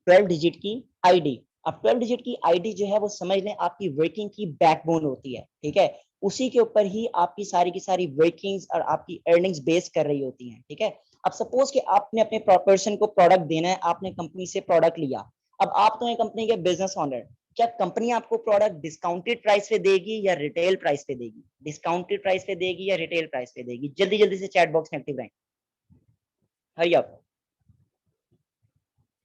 12 डिजिट की आईडी। अब 12 डिजिट की आईडी जो है वो समझ लें आपकी वर्किंग की बैकबोन होती है, ठीक है। उसी के ऊपर ही आपकी सारी की सारी वर्किंग्स और आपकी अर्निंग्स बेस कर रही होती हैं, ठीक है। अब सपोज कि आपने अपने पर्सन को प्रोडक्ट देना है, आपने कंपनी से प्रोडक्ट लिया, अब आप तो हैं कंपनी के बिजनेस ऑनर, क्या कंपनी आपको प्रोडक्ट डिस्काउंटेड प्राइस पे देगी या रिटेल प्राइस पे देगी? डिस्काउंटेड प्राइस पे देगी या रिटेल प्राइस पे देगी? जल्दी जल्दी से चैट बॉक्स में एक्टिव रहें, हरी अप।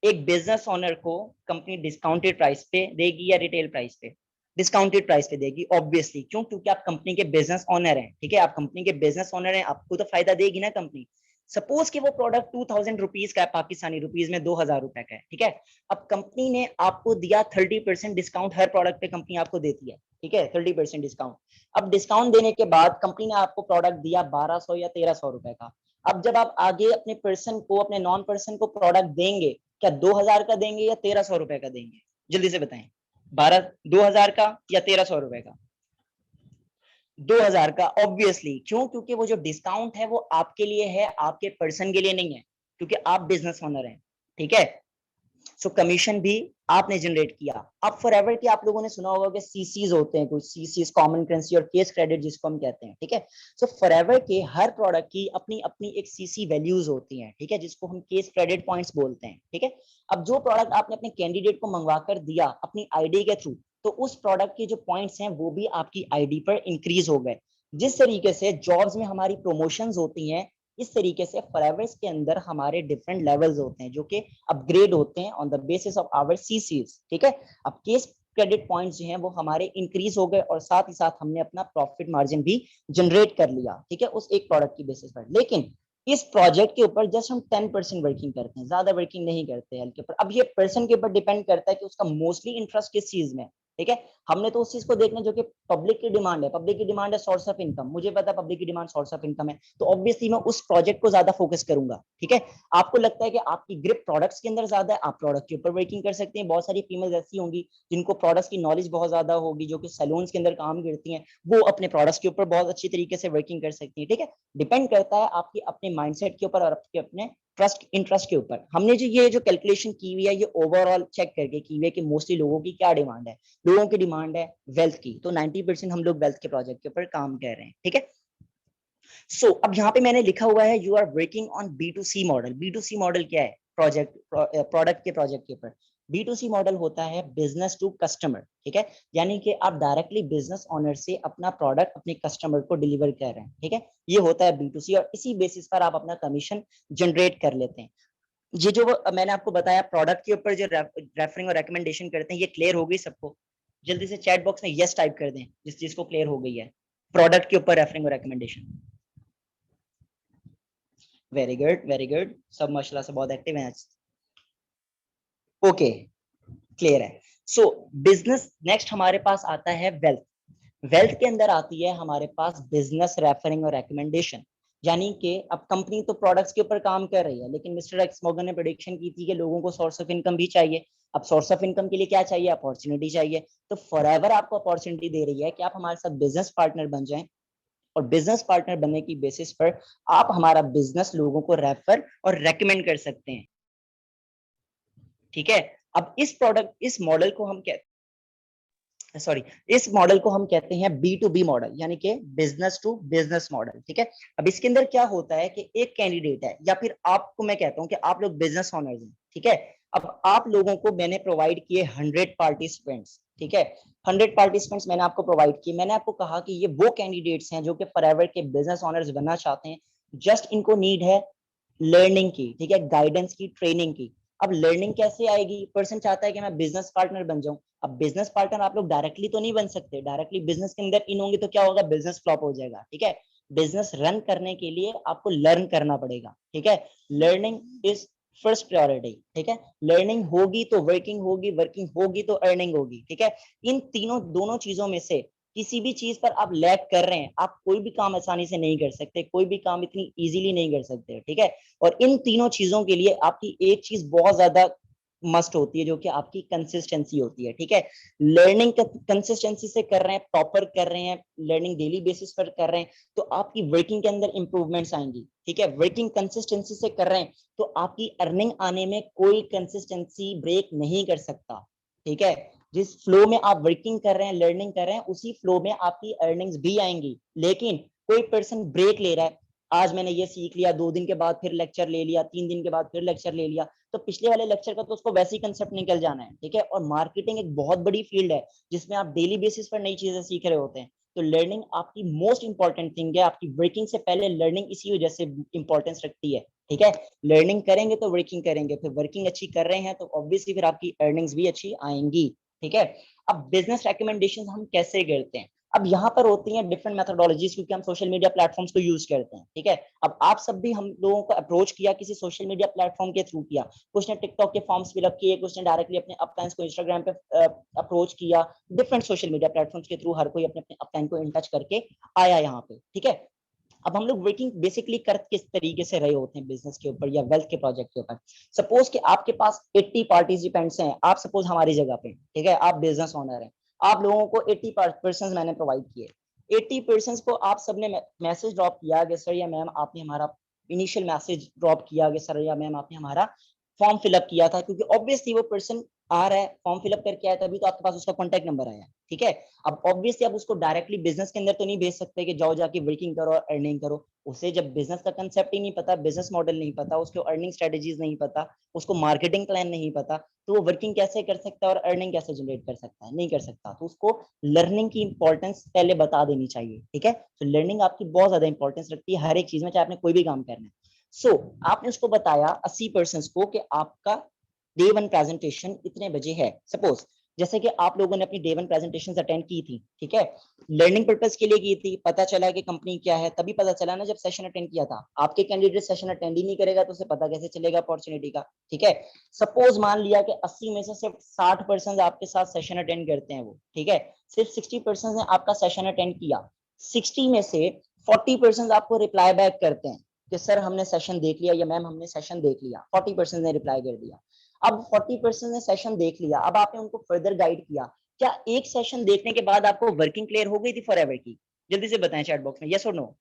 एक बिजनेस ओनर को कंपनी डिस्काउंटेड प्राइस पे देगी या रिटेल प्राइस पे? डिस्काउंटेड प्राइस पे देगी, ऑब्वियसली, क्यों? क्योंकि आप कंपनी के बिजनेस ओनर हैं, ठीक है, आप कंपनी के बिजनेस ओनर हैं, आपको तो फायदा देगी ना कंपनी। सपोज कि वो प्रोडक्ट 2000 रुपीज का है, पाकिस्तानी रुपीज में 2000 रुपए का है, ठीक है। अब कंपनी ने आपको दिया 30% डिस्काउंट, हर प्रोडक्ट पे कंपनी आपको देती है, ठीक है, 30% डिस्काउंट। अब डिस्काउंट देने के बाद कंपनी ने आपको प्रोडक्ट दिया 1200 या 1300 रुपए का। अब जब आप आगे अपने पर्सन को, अपने नॉन पर्सन को प्रोडक्ट देंगे, क्या 2000 का देंगे या 1300 रुपए का देंगे? जल्दी से बताएं, 2000 का या 1300 रुपए का? 2000 का, ऑब्वियसली, क्यों? क्योंकि वो जो डिस्काउंट है वो आपके लिए है, आपके पर्सन के लिए नहीं है, क्योंकि आप बिजनेस ओनर हैं, ठीक है। सो कमीशन भी आपने जनरेट किया। अब फॉरएवर की आप लोगों ने सुना होगा कि सीसीज होते हैं, कुछ सीसीज, कॉमन करेंसी और केस क्रेडिट जिसको हम कहते हैं, ठीक है। सो फॉरएवर के हर प्रोडक्ट की अपनी अपनी एक सीसी वैल्यूज होती हैं, ठीक है, जिसको हम केस क्रेडिट पॉइंट्स बोलते हैं, ठीक है। अब जो प्रोडक्ट आपने अपने कैंडिडेट को मंगवा कर दिया अपनी आईडी के थ्रू, तो उस प्रोडक्ट के जो पॉइंट्स हैं वो भी आपकी आईडी पर इंक्रीज हो गए। जिस तरीके से जॉब्स में हमारी प्रमोशंस होती हैं, इस तरीके से फॉरएवर्स के अंदर हमारे डिफरेंट लेवल्स होते हैं जो कि अपग्रेड होते हैं on the basis of our CCs, ठीक है। अब केस क्रेडिट पॉइंट्स जो हैं वो हमारे इंक्रीज हो गए और साथ ही साथ हमने अपना प्रॉफिट मार्जिन भी जनरेट कर लिया, ठीक है, उस एक प्रोडक्ट की बेसिस पर। लेकिन इस प्रोजेक्ट के ऊपर जस्ट हम 10% वर्किंग करते हैं, ज्यादा वर्किंग नहीं करते हैं के ऊपर। अब ये पर्सन के ऊपर डिपेंड करता है कि उसका मोस्टली इंटरेस्ट किस चीज में, ठीक है। हमने तो उस चीज को देखना जो कि पब्लिक की डिमांड है, पब्लिक की डिमांड है सोर्स ऑफ इनकम, मुझे पता है पब्लिक की डिमांड सोर्स ऑफ इनकम है, तो ऑब्वियसली मैं उस प्रोजेक्ट को ज्यादा फोकस करूंगा, ठीक है। आपको लगता है कि आपकी ग्रिप प्रोडक्ट्स के अंदर ज्यादा है, आप प्रोडक्ट के ऊपर वर्किंग कर सकते हैं। बहुत सारी फीमेल्स ऐसी होंगी जिनको प्रोडक्ट्स की नॉलेज बहुत ज्यादा होगी, जो कि सैलून्स के अंदर काम करती हैं, वो अपने प्रोडक्ट्स के ऊपर बहुत अच्छी तरीके से वर्किंग कर सकती हैं, ठीक है। डिपेंड करता है आपकी अपने माइंडसेट के ऊपर और आपके अपने ट्रस्ट, इंटरेस्ट के ऊपर। हमने जो ये जो कैलकुलेशन की हुई है ये ओवरऑल चेक करके की हुई है कि मोस्टली लोगों की क्या डिमांड है। लोगों की डिमांड है वेल्थ की, तो 90% हम लोग वेल्थ के प्रोजेक्ट के ऊपर काम कर रहे हैं, ठीक है। सो अब यहाँ पे मैंने लिखा हुआ है you are working on B2C model. B2C model क्या है? प्रोडक्ट के प्रोजेक्ट के ऊपर B2C मॉडल होता है बिजनेस टू कस्टमर, ठीक है। यानी कि आप डायरेक्टली बिजनेस ओनर से अपना प्रोडक्ट अपने कस्टमर को डिलीवर कर रहे हैं, ठीक है। ये होता है B2C और इसी बेसिस पर आप अपना कमीशन जनरेट कर लेते हैं। ये जो मैंने आपको बताया प्रोडक्ट के ऊपर जो रेफरिंग और रिकमेंडेशन करते हैं, ये क्लियर हो गई सबको? जल्दी से चैट बॉक्स में यस टाइप कर दें जिस चीज को क्लियर हो गई है, प्रोडक्ट के ऊपर रेफरिंग और recommendation. Very good, very good, सब माशाल्लाह से बहुत एक्टिव हैं आज। ओके, क्लियर है। सो बिजनेस, नेक्स्ट हमारे पास आता है वेल्थ। वेल्थ के अंदर आती है हमारे पास बिजनेस रेफरिंग और रिकमेंडेशन। यानी कि अब कंपनी तो प्रोडक्ट्स के ऊपर काम कर रही है, लेकिन मिस्टर एक्स मॉर्गन ने प्रेडिक्शन की थी कि लोगों को सोर्स ऑफ इनकम भी चाहिए। अब सोर्स ऑफ इनकम के लिए क्या चाहिए? अपॉर्चुनिटी चाहिए। तो फॉरएवर आपको अपॉर्चुनिटी दे रही है कि आप हमारे साथ बिजनेस पार्टनर बन जाएं, और बिजनेस पार्टनर बनने की बेसिस पर आप हमारा बिजनेस लोगों को रेफर और रेकमेंड कर सकते हैं, ठीक है। अब इस प्रोडक्ट, इस मॉडल को हम सॉरी, इस मॉडल को हम कहते हैं B2B मॉडल, यानी कि बिजनेस टू बिजनेस मॉडल, ठीक है। अब इसके अंदर क्या होता है कि एक कैंडिडेट है, या फिर आपको मैं कहता हूं कि आप लोग बिजनेस ओनर्स हैं, ठीक है। अब आप लोगों को मैंने प्रोवाइड किए 100 पार्टिसिपेंट्स, ठीक है। 100 पार्टिसिपेंट्स मैंने आपको प्रोवाइड किए। मैंने आपको कहा कि ये वो कैंडिडेट्स हैं जो कि फॉरएवर के बिजनेस ओनर्स बनना चाहते हैं। जस्ट इनको नीड है लर्निंग की, ठीक है, गाइडेंस की, ट्रेनिंग की। अब लर्निंग कैसे आएगी? पर्सन चाहता है कि मैं बिजनेस पार्टनर बन जाऊं। अब बिजनेस पार्टनर आप लोग डायरेक्टली तो नहीं बन सकते, डायरेक्टली बिजनेस के अंदर इन होंगे तो क्या होगा? बिजनेस फ्लॉप हो जाएगा, ठीक है। बिजनेस रन करने के लिए आपको लर्न करना पड़ेगा, ठीक है। लर्निंग इज फर्स्ट प्रायोरिटी, ठीक है। लर्निंग होगी तो वर्किंग होगी, वर्किंग होगी तो अर्निंग होगी, ठीक है। इन तीनों दोनों चीजों में से किसी भी चीज पर आप लैग कर रहे हैं, आप कोई भी काम आसानी से नहीं कर सकते, कोई भी काम इतनी इजीली नहीं कर सकते, ठीक है। और इन तीनों चीजों के लिए आपकी एक चीज बहुत ज्यादा मस्ट होती है, जो कि आपकी कंसिस्टेंसी होती है, ठीक है। लर्निंग कंसिस्टेंसी से कर रहे हैं, प्रॉपर कर रहे हैं, लर्निंग डेली बेसिस पर कर रहे हैं, तो आपकी वर्किंग के अंदर इंप्रूवमेंट्स आएंगी, ठीक है। वर्किंग कंसिस्टेंसी से कर रहे हैं तो आपकी अर्निंग आने में कोई कंसिस्टेंसी ब्रेक नहीं कर सकता, ठीक है। जिस फ्लो में आप वर्किंग कर रहे हैं, लर्निंग कर रहे हैं, उसी फ्लो में आपकी अर्निंग्स भी आएंगी। लेकिन कोई पर्सन ब्रेक ले रहा है, आज मैंने ये सीख लिया, 2 दिन के बाद फिर लेक्चर ले लिया, 3 दिन के बाद फिर लेक्चर ले लिया, तो पिछले वाले लेक्चर का तो उसको वैसे ही कंसेप्ट निकल जाना है, ठीक है। और मार्केटिंग एक बहुत बड़ी फील्ड है जिसमें आप डेली बेसिस पर नई चीजें सीख रहे होते हैं। तो लर्निंग आपकी मोस्ट इंपॉर्टेंट थिंग है, आपकी वर्किंग से पहले लर्निंग इसी वजह से इंपॉर्टेंस रखती है, ठीक है। लर्निंग करेंगे तो वर्किंग करेंगे, फिर वर्किंग अच्छी कर रहे हैं तो ऑब्वियसली फिर आपकी अर्निंग्स भी अच्छी आएंगी, ठीक है। अब बिजनेस रिकमेंडेशन हम कैसे करते हैं, अब यहाँ पर होती हैं डिफरेंट मेथोडोलॉजीज, क्योंकि हम सोशल मीडिया प्लेटफॉर्म्स को यूज करते हैं, ठीक है। अब आप सब भी हम लोगों को अप्रोच किया किसी सोशल मीडिया प्लेटफॉर्म के थ्रू किया, कुछ ने टिकटॉक के फॉर्म्स फिलअप किए, कुछ ने डायरेक्टली अपने अपलाइंस को इंस्टाग्राम पे अप्रोच किया, डिफरेंट सोशल मीडिया प्लेटफॉर्म्स के थ्रू हर कोई अपने अपने अपलाइन को इन टच करके आया यहाँ पे, ठीक है। अब हम लोग वर्किंग बेसिकली कर किस तरीके से रहे होते हैं बिजनेस के ऊपर या वेल्थ के प्रोजेक्ट के ऊपर। सपोज कि आपके पास 80 पार्टिसिपेंट्स हैं, आप सपोज हमारी जगह पे, ठीक है, आप बिजनेस ओनर हैं, आप लोगों को 80 पर्सन मैंने प्रोवाइड किए, 80 पर्सन को आप सबने मैसेज ड्रॉप किया कि सर या मैम आपने हमारा इनिशियल मैसेज ड्रॉप किया कि सर या मैम आपने हमारा फॉर्म फिलअप किया था, क्योंकि ऑब्वियसली वो पर्सन आ रहा है, फॉर्म फिलअप करके आया, तभी तो आपके पास उसका कॉन्टैक्ट नंबर आया, ठीक है। अब ऑब्वियसली आप उसको डायरेक्टली बिजनेस के अंदर तो नहीं भेज सकते कि जाओ जाके वर्किंग करो और अर्निंग करो, उसे जब बिजनेस का कंसेप्ट ही नहीं पता, बिजनेस मॉडल नहीं पता, उसके अर्निंग स्ट्रेटेजीज नहीं पता, उसको मार्केटिंग प्लान नहीं पता, तो वो वर्किंग कैसे कर सकता है और अर्निंग कैसे जनरेट कर सकता है, नहीं कर सकता। तो उसको लर्निंग की इंपॉर्टेंस पहले बता देनी चाहिए, ठीक है। तो लर्निंग आपकी बहुत ज्यादा इंपॉर्टेंस रखती है हर एक चीज में, चाहे आपने कोई भी काम करना है। आपने उसको बताया 80% को कि आपका डे वन प्रेजेंटेशन इतने बजे है, सपोज जैसे कि आप लोगों ने अपनी डे वन प्रेजेंटेशन अटेंड की थी, ठीक है, लर्निंग पर्पज के लिए की थी, पता चला कि कंपनी क्या है, तभी पता चला ना जब सेशन अटेंड किया था। आपके कैंडिडेट सेशन अटेंड ही नहीं करेगा तो उसे पता कैसे चलेगा अपॉर्चुनिटी का, ठीक है। सपोज मान लिया कि 80 में से सिर्फ 60% आपके साथ सेशन अटेंड करते हैं वो, ठीक है, सिर्फ 60% ने आपका सेशन अटेंड किया, 60 में से 40% आपको रिप्लाई बैक करते हैं कि सर हमने सेशन देख लिया या मैम हमने सेशन देख लिया, 40% ने रिप्लाई कर दिया। अब 40% ने सेशन देख लिया, अब आपने उनको फर्दर गाइड किया, क्या एक सेशन देखने के बाद आपको वर्किंग क्लियर हो गई थी फॉर एवर की? जल्दी से बताएं चैट बॉक्स में, यस और नो।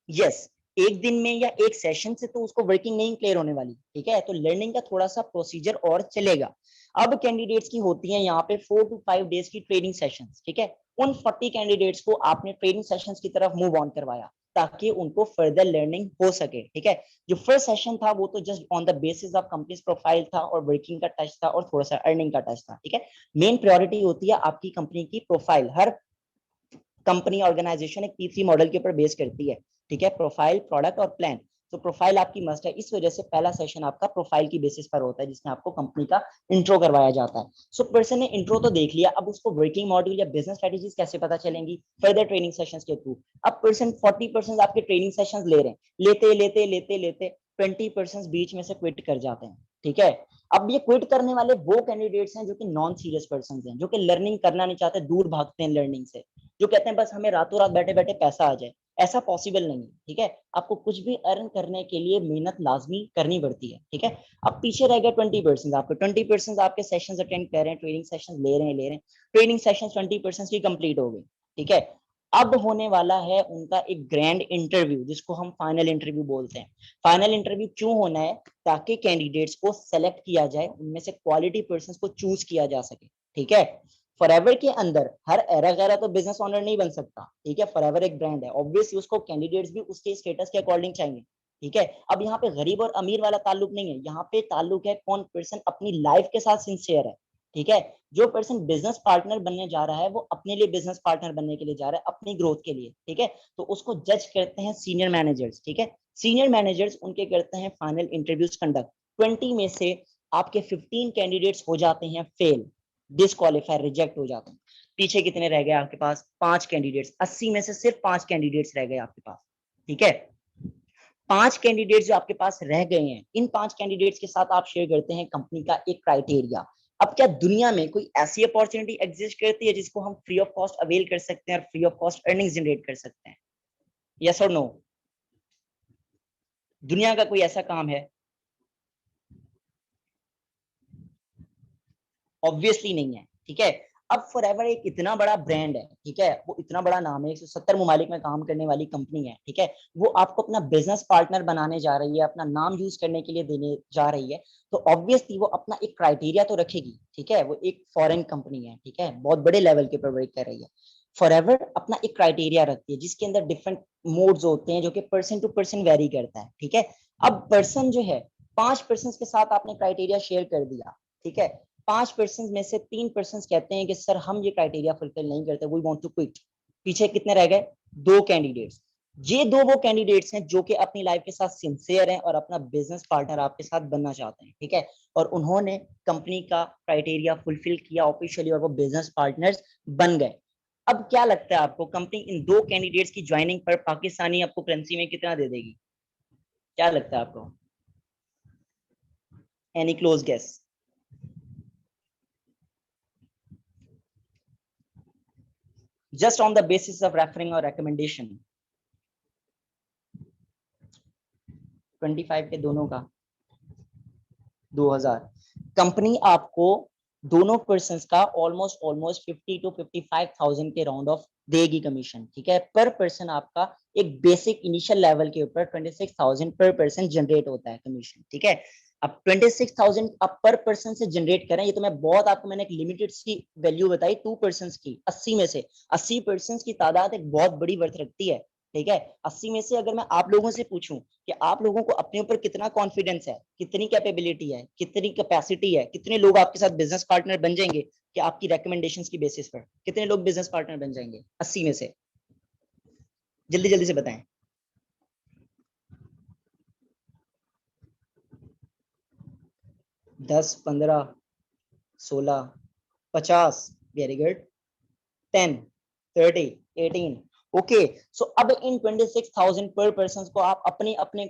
यस, एक दिन में या एक सेशन से तो उसको वर्किंग नहीं क्लियर होने वाली, ठीक है। तो लर्निंग का थोड़ा सा प्रोसीजर और चलेगा। अब कैंडिडेट्स की होती है यहाँ पे 4 to 5 डेज की ट्रेनिंग सेशंस, ठीक है। उन 40 कैंडिडेट्स को आपने ट्रेनिंग सेशंस की तरफ मूव ऑन करवाया ताकि उनको फर्दर लर्निंग हो सके, ठीक है। जो फर्स्ट सेशन था वो तो just on the basis of companies profile था और वर्किंग का टच था और थोड़ा सा अर्निंग का टच था, ठीक है। मेन प्रायोरिटी होती है आपकी कंपनी की प्रोफाइल, हर कंपनी ऑर्गेनाइजेशन एक P3 मॉडल के ऊपर बेस करती है, ठीक है, प्रोफाइल, प्रोडक्ट और प्लान। तो प्रोफाइल आपकी मस्ट है, इस वजह से पहला सेशन आपका प्रोफाइल की बेसिस पर होता है जिसमें आपको कंपनी का इंट्रो करवाया जाता है। पर्सन ने इंट्रो तो देख लिया, अब उसको वर्किंग मॉड्यूल या बिजनेस स्ट्रेटेजीज कैसे पता चलेंगी? फर्दर ट्रेनिंग सेशंस के थ्रू। अब पर्सन 40% आपके ट्रेनिंग सेशंस ले रहे हैं, लेते लेते लेते लेते 20% बीच में से क्विट कर जाते हैं, ठीक है। अब ये क्विट करने वाले वो कैंडिडेट्स हैं जो कि नॉन सीरियस पर्सन हैं, जो कि लर्निंग करना नहीं चाहते, दूर भागते हैं लर्निंग से, जो कहते हैं बस हमें रातों रात बैठे बैठे पैसा आ जाए। ऐसा पॉसिबल नहीं है, ठीक है। आपको कुछ भी अर्न करने के लिए मेहनत लाजमी करनी पड़ती है, ठीक है। अब पीछे रह गया 20%, आपके 20% आपके सेशंस अटेंड कर रहे हैं, ट्रेनिंग सेशंस ले रहे हैं, ट्रेनिंग सेशंस 20% की कंप्लीट हो गई, ठीक है। अब होने वाला है उनका एक ग्रैंड इंटरव्यू जिसको हम फाइनल इंटरव्यू बोलते हैं। फाइनल इंटरव्यू क्यों होना है? ताकि कैंडिडेट्स को सेलेक्ट किया जाए, उनमें से क्वालिटी पर्सन को चूज किया जा सके, ठीक है। फॉरएवर के अंदर हर एरा गैरा तो बिजनेस ओनर नहीं बन सकता, ठीक है। फॉरएवर एक ब्रांड है, ऑब्वियसली उसको कैंडिडेट्स भी उसके स्टेटस के अकॉर्डिंग चाहिए, ठीक है। अब यहाँ पे गरीब और अमीर वाला ताल्लुक नहीं है, यहाँ पे ताल्लुक है कौन पर्सन अपनी लाइफ के साथ सिंसियर है, ठीक है। जो पर्सन बिजनेस पार्टनर बनने जा रहा है वो अपने लिए बिजनेस पार्टनर बनने के लिए जा रहा है, अपनी ग्रोथ के लिए, ठीक है। तो उसको जज करते हैं सीनियर मैनेजर्स, ठीक है। सीनियर मैनेजर्स उनके करते हैं फाइनल इंटरव्यूज कंडक्ट। 20 में से आपके 15 कैंडिडेट्स हो जाते हैं फेल, डिसक्वालीफाई, रिजेक्ट हो जाते हैं। पीछे कितने रह गए आपके पास? 5 कैंडिडेट्स। 80 में से सिर्फ 5 कैंडिडेट्स रह गए आपके पास, ठीक है। 5 कैंडिडेट्स जो आपके पास रह गए हैं, इन 5 कैंडिडेट्स के साथ आप शेयर करते हैं कंपनी का एक क्राइटेरिया। अब क्या दुनिया में कोई ऐसी अपॉर्चुनिटी एग्जिस्ट करती है जिसको हम फ्री ऑफ कॉस्ट अवेल कर सकते हैं और free of cost earnings generate कर सकते हैं? यस और नो? दुनिया का कोई ऐसा काम है? ऑब्वियसली नहीं है, ठीक है। अब फॉरएवर एक इतना बड़ा ब्रांड है, ठीक है, वो इतना बड़ा नाम है, 170 ममालिक में काम करने वाली कंपनी है, ठीक है। वो आपको अपना बिजनेस पार्टनर बनाने जा रही है, अपना नाम यूज करने के लिए देने जा रही है, तो ऑब्वियसली वो अपना एक क्राइटेरिया तो रखेगी, ठीक है। वो एक फॉरेन कंपनी है, ठीक है, बहुत बड़े लेवल के पर वर्क कर रही है। फॉरएवर अपना एक क्राइटेरिया रखती है जिसके अंदर डिफरेंट मोड्स होते हैं जो कि पर्सन टू पर्सन वेरी करता है, ठीक है। अब पर्सन जो है, 5 पर्सन के साथ आपने क्राइटेरिया शेयर कर दिया, ठीक है। 5 पर्सन में से 3 पर्सन कहते हैं कि सर हम ये क्राइटेरिया फुलफिल नहीं करते, वी वांट टू क्विट। पीछे कितने रह गए? 2 कैंडिडेट्स। ये दो वो कैंडिडेट्स हैं जो कि अपनी लाइफ के साथ सिंसियर हैं और अपना बिजनेस पार्टनर आपके साथ बनना चाहते हैं, ठीक है। और उन्होंने कंपनी का क्राइटेरिया फुलफिल किया ऑफिशियली और वो बिजनेस पार्टनर्स बन गए। अब क्या लगता है आपको, कंपनी इन 2 कैंडिडेट्स की ज्वाइनिंग पर पाकिस्तानी आपको करेंसी में कितना दे देगी? क्या लगता है आपको? Any close guess? Just on the basis of referring or recommendation? 25 के दोनों का 2000। कंपनी आपको दोनों पर्सन का ऑलमोस्ट ऑलमोस्ट 50 to 55,000 के राउंड ऑफ देगी कमीशन, ठीक है। पर पर्सन आपका एक बेसिक इनिशियल लेवल के ऊपर 26,000 पर पर्सन जनरेट होता है कमीशन, ठीक है। अब 26,000 आप पर पर्सन से जनरेट करें, ये तो मैं बहुत आपको मैंने एक लिमिटेड सी वैल्यू बताई 2 पर्सन की, 80 में से 80 पर्सन की तादाद एक बहुत बड़ी वर्थ रखती है, ठीक है। 80 में से अगर मैं आप लोगों से पूछूं कि आप लोगों को अपने ऊपर कितना कॉन्फिडेंस है, कितनी कैपेबिलिटी है, कितनी कैपेसिटी है, कितने लोग आपके साथ बिजनेस पार्टनर बन जाएंगे कि आपकी रिकमेंडेशंस की बेसिस पर कितने लोग बिजनेस पार्टनर बन जाएंगे 80 में से? जल्दी जल्दी से बताएं। 10, 15, 16, 50। Very good. 10, 30, 18। ओके, सो अब इन 26,000 पर पर्सन को आप अपने अपने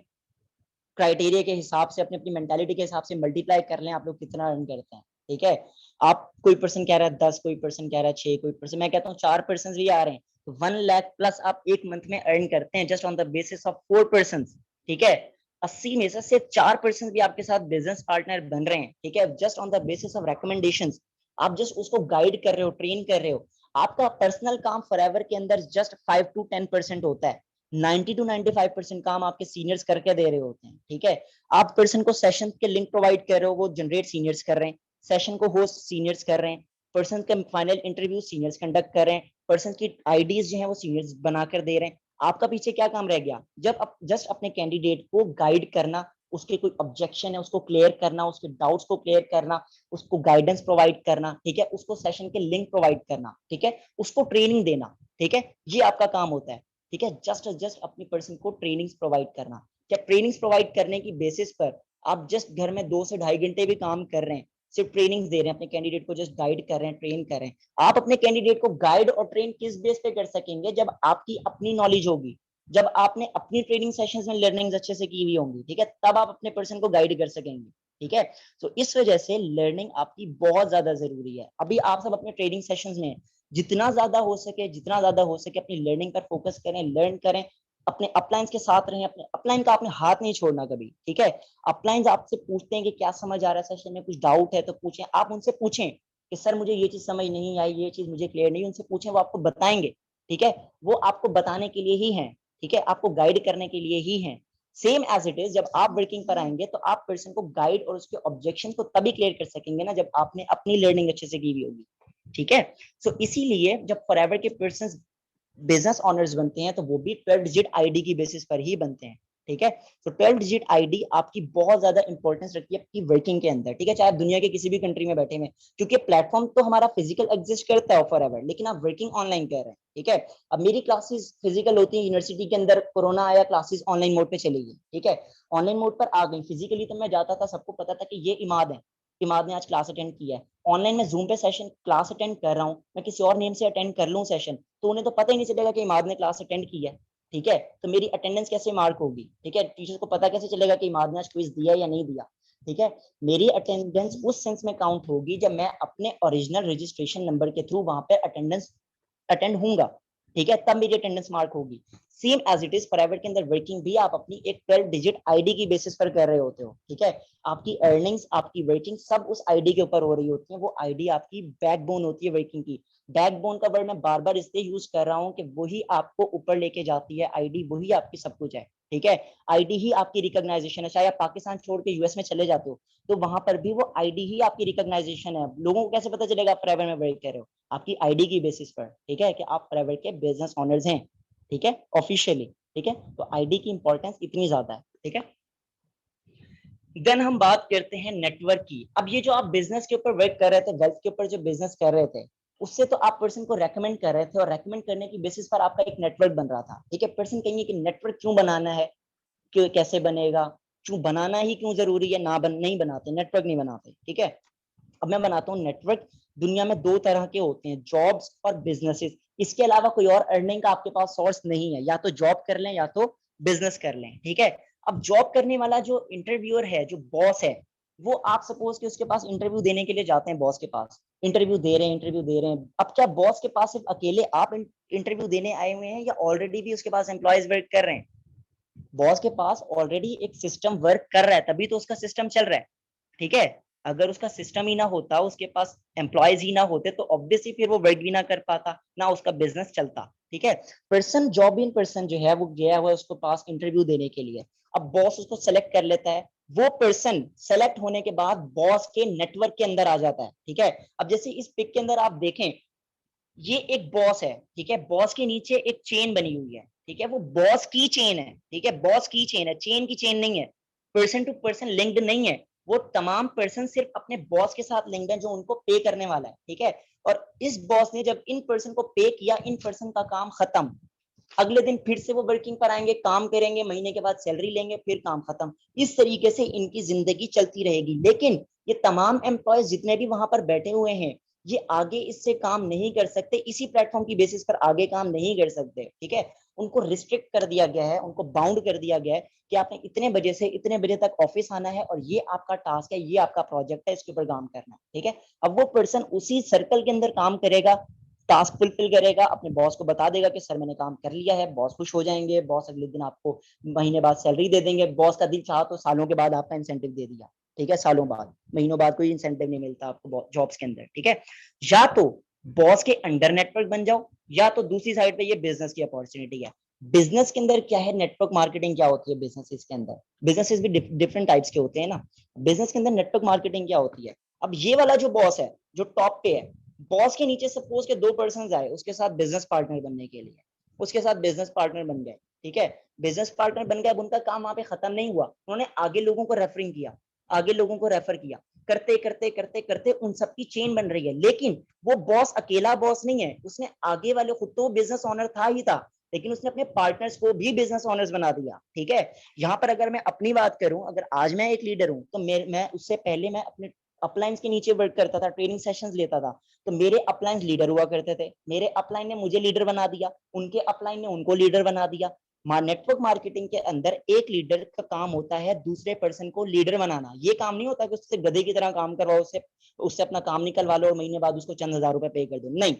क्राइटेरिया के हिसाब से, अपनी अपनी मेंटालिटी के हिसाब से मल्टीप्लाई कर लें, आप लोग कितना अर्न करते हैं, ठीक है। आप कोई पर्सन कह रहा है 10, कोई पर्सन कह रहा है 6, कोई पर्सन, मैं कहता हूँ 4 पर्सन भी आ रहे हैं, तो 1 लाख प्लस आप एक मंथ में अर्न करते हैं just on the basis of 4 person, ठीक है। 80 में से सिर्फ 4 पर्सन भी आपके साथ बिजनेस पार्टनर बन रहे हैं, ठीक है, just on the basis of recommendation. आप जस्ट उसको गाइड कर रहे हो, ट्रेन कर रहे हो। आपका पर्सनल काम फॉरएवर के अंदर जस्ट 5 to 10% होता है। 90 to 95% काम आपके सीनियर्स करके दे रहे होते हैं, ठीक है। आप पर्सन को सेशन के लिंक प्रोवाइड कर रहे हो, वो जनरेट सीनियर्स कर रहे हैं। सेशन को होस्ट सीनियर्स कर रहे हैं। पर्सन के फाइनल इंटरव्यू सीनियर्स कंडक्ट कर रहे हैं। पर्सन की आईडीज जो है वो सीनियर्स बनाकर दे रहे हैं। आपका पीछे क्या काम रह गया? जब आप जस्ट अपने कैंडिडेट को गाइड करना, उसके कोई ऑब्जेक्शन है उसको क्लियर करना, उसके डाउट्स को क्लियर करना, उसको गाइडेंस प्रोवाइड करना, ठीक है, उसको सेशन के लिंक प्रोवाइड करना, ठीक है, उसको ट्रेनिंग देना, ठीक है, ये आपका काम होता है, ठीक है। जस्ट जस्ट अपनी पर्सन को ट्रेनिंग्स प्रोवाइड करना। क्या ट्रेनिंग्स प्रोवाइड करने की बेसिस पर आप जस्ट घर में 2 से ढाई घंटे भी काम कर रहे हैं, सिर्फ ट्रेनिंग दे रहे हैं, अपने कैंडिडेट को जस्ट गाइड कर रहे हैं, ट्रेन कर रहे हैं। आप अपने कैंडिडेट को गाइड और ट्रेन किस बेस पे कर सकेंगे? जब आपकी अपनी नॉलेज होगी, जब आपने अपनी ट्रेनिंग सेशंस में लर्निंग अच्छे से की हुई होंगी, ठीक है, तब आप अपने पर्सन को गाइड कर सकेंगे, ठीक है। तो इस वजह से लर्निंग आपकी बहुत ज्यादा जरूरी है। अभी आप सब अपने ट्रेनिंग सेशंस में जितना ज्यादा हो सके, जितना ज्यादा हो सके अपनी लर्निंग पर फोकस करें, लर्न करें, अपने अपलाइंस के साथ रहें, अपने अपलाइन का आपने हाथ नहीं छोड़ना कभी, ठीक है। अपलाइंस आपसे पूछते हैं कि क्या समझ आ रहा है सेशन में, कुछ डाउट है तो पूछें, आप उनसे पूछें कि सर मुझे ये चीज समझ नहीं आई, ये चीज मुझे क्लियर नहीं, उनसे पूछें, वो आपको बताएंगे, ठीक है। वो आपको बताने के लिए ही है, ठीक है, आपको गाइड करने के लिए ही है। सेम एज इट इज जब आप वर्किंग पर आएंगे तो आप पर्सन को गाइड और उसके ऑब्जेक्शन को तभी क्लियर कर सकेंगे ना जब आपने अपनी लर्निंग अच्छे से की हुई होगी, ठीक है। सो इसीलिए जब फॉरएवर के पर्सन बिजनेस ऑनर्स बनते हैं तो वो भी 12 डिजिट आईडी की बेसिस पर ही बनते हैं, ठीक है। तो 12 डिजिट आईडी आपकी बहुत ज्यादा इंपॉर्टेंस रखती है आपकी वर्किंग के अंदर, ठीक है, चाहे आप दुनिया के किसी भी कंट्री में बैठे हुए, क्योंकि प्लेटफॉर्म तो हमारा फिजिकल एग्जिस्ट करता है फॉरएवर, लेकिन आप वर्किंग ऑनलाइन कर रहे हैं, ठीक है। अब मेरी क्लासेस फिजिकल होती है, यूनिवर्सिटी के अंदर कोरोना आया, क्लासेस ऑनलाइन मोड पे चली गई, ठीक है, ऑनलाइन मोड पर आ गई। फिजिकली तो मैं जाता था, सबको पता था कि ये इमाद है, इमाद ने आज क्लास अटेंड किया है, ऑनलाइन में जूम पे सेशन क्लास अटेंड कर रहा हूँ, मैं किसी और नेम से अटेंड कर लूँ सेशन, तो उन्हें तो पता ही नहीं चलेगा कि इमाद ने क्लास अटेंड की है। ठीक है, तो मेरी अटेंडेंस कैसे मार्क होगी? ठीक है, टीचर को पता कैसे चलेगा कि इमाद ने आज क्विज दिया या नहीं दिया? ठीक है, मेरी अटेंडेंस उस सेंस में काउंट होगी जब मैं अपने ओरिजिनल रजिस्ट्रेशन नंबर के थ्रू वहां पे अटेंडेंस अटेंड होऊंगा। ठीक है, तब मेरी अटेंडेंस मार्क होगी। Same as it is private के अंदर वर्किंग भी आप अपनी एक 12 डिजिट आईडी की बेसिस पर कर रहे होते हो। ठीक है, आपकी अर्निंग्स, आपकी वर्किंग सब उस आईडी के ऊपर हो रही होती है। वो आईडी आपकी बैकबोन होती है वर्किंग की। बैकबोन का वर्ड मैं बार बार इसलिए यूज कर रहा हूँ कि वही आपको ऊपर लेके जाती है, आईडी वही आपकी सब कुछ है। ठीक है, आईडी ही आपकी रिकॉग्नाइजेशन है। चाहे आप पाकिस्तान छोड़ के यूएस में चले जाते हो तो वहां पर भी वो आईडी ही आपकी रिकॉग्नाइजेशन है। लोगों को कैसे पता चलेगा आप प्राइवेट में वर्क कर रहे हो? आपकी आईडी की बेसिस पर। ठीक है, कि आप प्राइवेट के बिजनेस ओनर्स हैं। ठीक है, ऑफिशियली। ठीक है, तो आईडी की इंपॉर्टेंस इतनी ज्यादा है। ठीक है, देन हम बात करते हैं नेटवर्क की। अब ये जो आप बिजनेस के ऊपर वर्क कर रहे थे, वेल्थ के ऊपर जो बिजनेस कर रहे थे, उससे तो आप पर्सन को रेकमेंड कर रहे थे और रेकमेंड करने की बेसिस पर आपका एक नेटवर्क बन रहा था। ठीक है, पर्सन कहेंगे कि नेटवर्क क्यों बनाना है, क्यों, कैसे बनेगा, क्यों बनाना ही क्यों जरूरी है, नहीं बनाते नेटवर्क, नहीं बनाते। ठीक है, अब मैं बनाता हूँ नेटवर्क। दुनिया में दो तरह के होते हैं, जॉब्स और बिजनेसेस। इसके अलावा कोई और अर्निंग का आपके पास सोर्स नहीं है, या तो जॉब कर लें या तो बिजनेस कर लें। ठीक है, अब जॉब करने वाला जो इंटरव्यूअर है, जो बॉस है, वो आप सपोज कि उसके पास इंटरव्यू देने के लिए जाते हैं, बॉस के पास इंटरव्यू दे रहे हैं। अब क्या बॉस के पास सिर्फ अकेले आप इंटरव्यू देने आए हुए हैं, या ऑलरेडी भी उसके पास एम्प्लॉयज वर्क कर रहे हैं? बॉस के पास ऑलरेडी एक सिस्टम वर्क कर रहा है, तभी तो उसका सिस्टम चल रहा है। ठीक है, अगर उसका सिस्टम ही ना होता, उसके पास एम्प्लॉयज ही ना होते, तो ऑब्वियसली फिर वो वर्क भी ना कर पाता, ना उसका बिजनेस चलता। ठीक है, पर्सन, जॉब इन पर्सन जो है वो गया हुआ है उसको पास इंटरव्यू देने के लिए। अब बॉस उसको सेलेक्ट कर लेता है। वो पर्सन सेलेक्ट होने के बाद बॉस के नेटवर्क के अंदर आ जाता है। ठीक है, अब जैसे इस पिक के अंदर आप देखें, ये एक बॉस है। ठीक है, बॉस के नीचे एक चेन बनी हुई है। ठीक है, वो बॉस की चेन है। ठीक है, बॉस की चेन है, चेन की चेन नहीं है, पर्सन टू पर्सन लिंक्ड नहीं है। वो तमाम पर्सन सिर्फ अपने बॉस के साथ लिंक्ड है जो उनको पे करने वाला है। ठीक है, और इस बॉस ने जब इन पर्सन को पे किया, इन पर्सन का काम खत्म, अगले दिन फिर से वो वर्किंग पर आएंगे, काम करेंगे, महीने के बाद सैलरी लेंगे, फिर काम खत्म। इस तरीके से इनकी जिंदगी चलती रहेगी। लेकिन ये तमाम एम्प्लॉयज जितने भी वहां पर बैठे हुए हैं, ये आगे इससे काम नहीं कर सकते, इसी प्लेटफॉर्म की बेसिस पर आगे काम नहीं कर सकते। ठीक है, उनको रिस्ट्रिक्ट कर दिया गया है, उनको बाउंड कर दिया गया है कि आपने इतने बजे से इतने बजे तक ऑफिस आना है, और ये आपका टास्क है, ये आपका प्रोजेक्ट है, इसके ऊपर काम करना है। ठीक है, अब वो पर्सन उसी सर्कल के अंदर काम करेगा, टास्क फुलफिल करेगा, अपने बॉस को बता देगा कि सर मैंने काम कर लिया है, बॉस खुश हो जाएंगे, बॉस अगले दिन आपको महीने बाद सैलरी दे देंगे। बॉस का दिल चाहा तो सालों के बाद आपका इंसेंटिव दे दिया। ठीक है, सालों बाद, महीनों बाद कोई इंसेंटिव नहीं मिलता आपको जॉब्स के अंदर। ठीक है, या तो बॉस के अंडर नेटवर्क बन जाओ, या तो दूसरी साइड पे ये बिजनेस की अपॉर्चुनिटी है। बिजनेस के अंदर क्या है, नेटवर्क मार्केटिंग क्या होती है बिजनेस के अंदर? बिजनेसेस भी डिफरेंट टाइप्स के होते हैं ना। बिजनेस के अंदर नेटवर्क मार्केटिंग क्या होती है? अब ये वाला जो बॉस है, जो टॉप पे है, बॉस के नीचे सपोज के दो पर्सन आए उसके साथ बिजनेस पार्टनर बनने के लिए, उसके साथ बिजनेस पार्टनर बन गए। ठीक है, बिजनेस पार्टनर बन गया, उनका काम वहां पे खत्म नहीं हुआ, उन्होंने आगे लोगों को रेफरिंग किया, आगे लोगों को रेफर किया, करते करते करते करते उन सबकी चेन बन रही है। लेकिन वो बॉस अकेला बॉस नहीं है, उसने आगे वाले, खुद तो बिजनेस ओनर था ही था, लेकिन उसने अपने पार्टनर्स को भी बिजनेस ओनर्स बना दिया। ठीक है, यहाँ पर अगर मैं अपनी बात करूं, अगर आज मैं एक लीडर हूं, तो मैं उससे पहले मैं अपने अपलाइंस के नीचे वर्क करता था, ट्रेनिंग सेशंस लेता था, तो मेरे अपलाइन लीडर हुआ करते थे, मेरे अपलाइन ने मुझे लीडर बना दिया, उनके अपलाइन ने उनको लीडर बना दिया। नेटवर्क मार्केटिंग के अंदर एक लीडर का काम होता है दूसरे पर्सन को लीडर बनाना। ये काम नहीं होता कि उससे गधे की तरह काम करवाओ, उससे उससे अपना काम निकलवा लो और महीने बाद उसको चंद हजार रुपए पे कर दो, नहीं।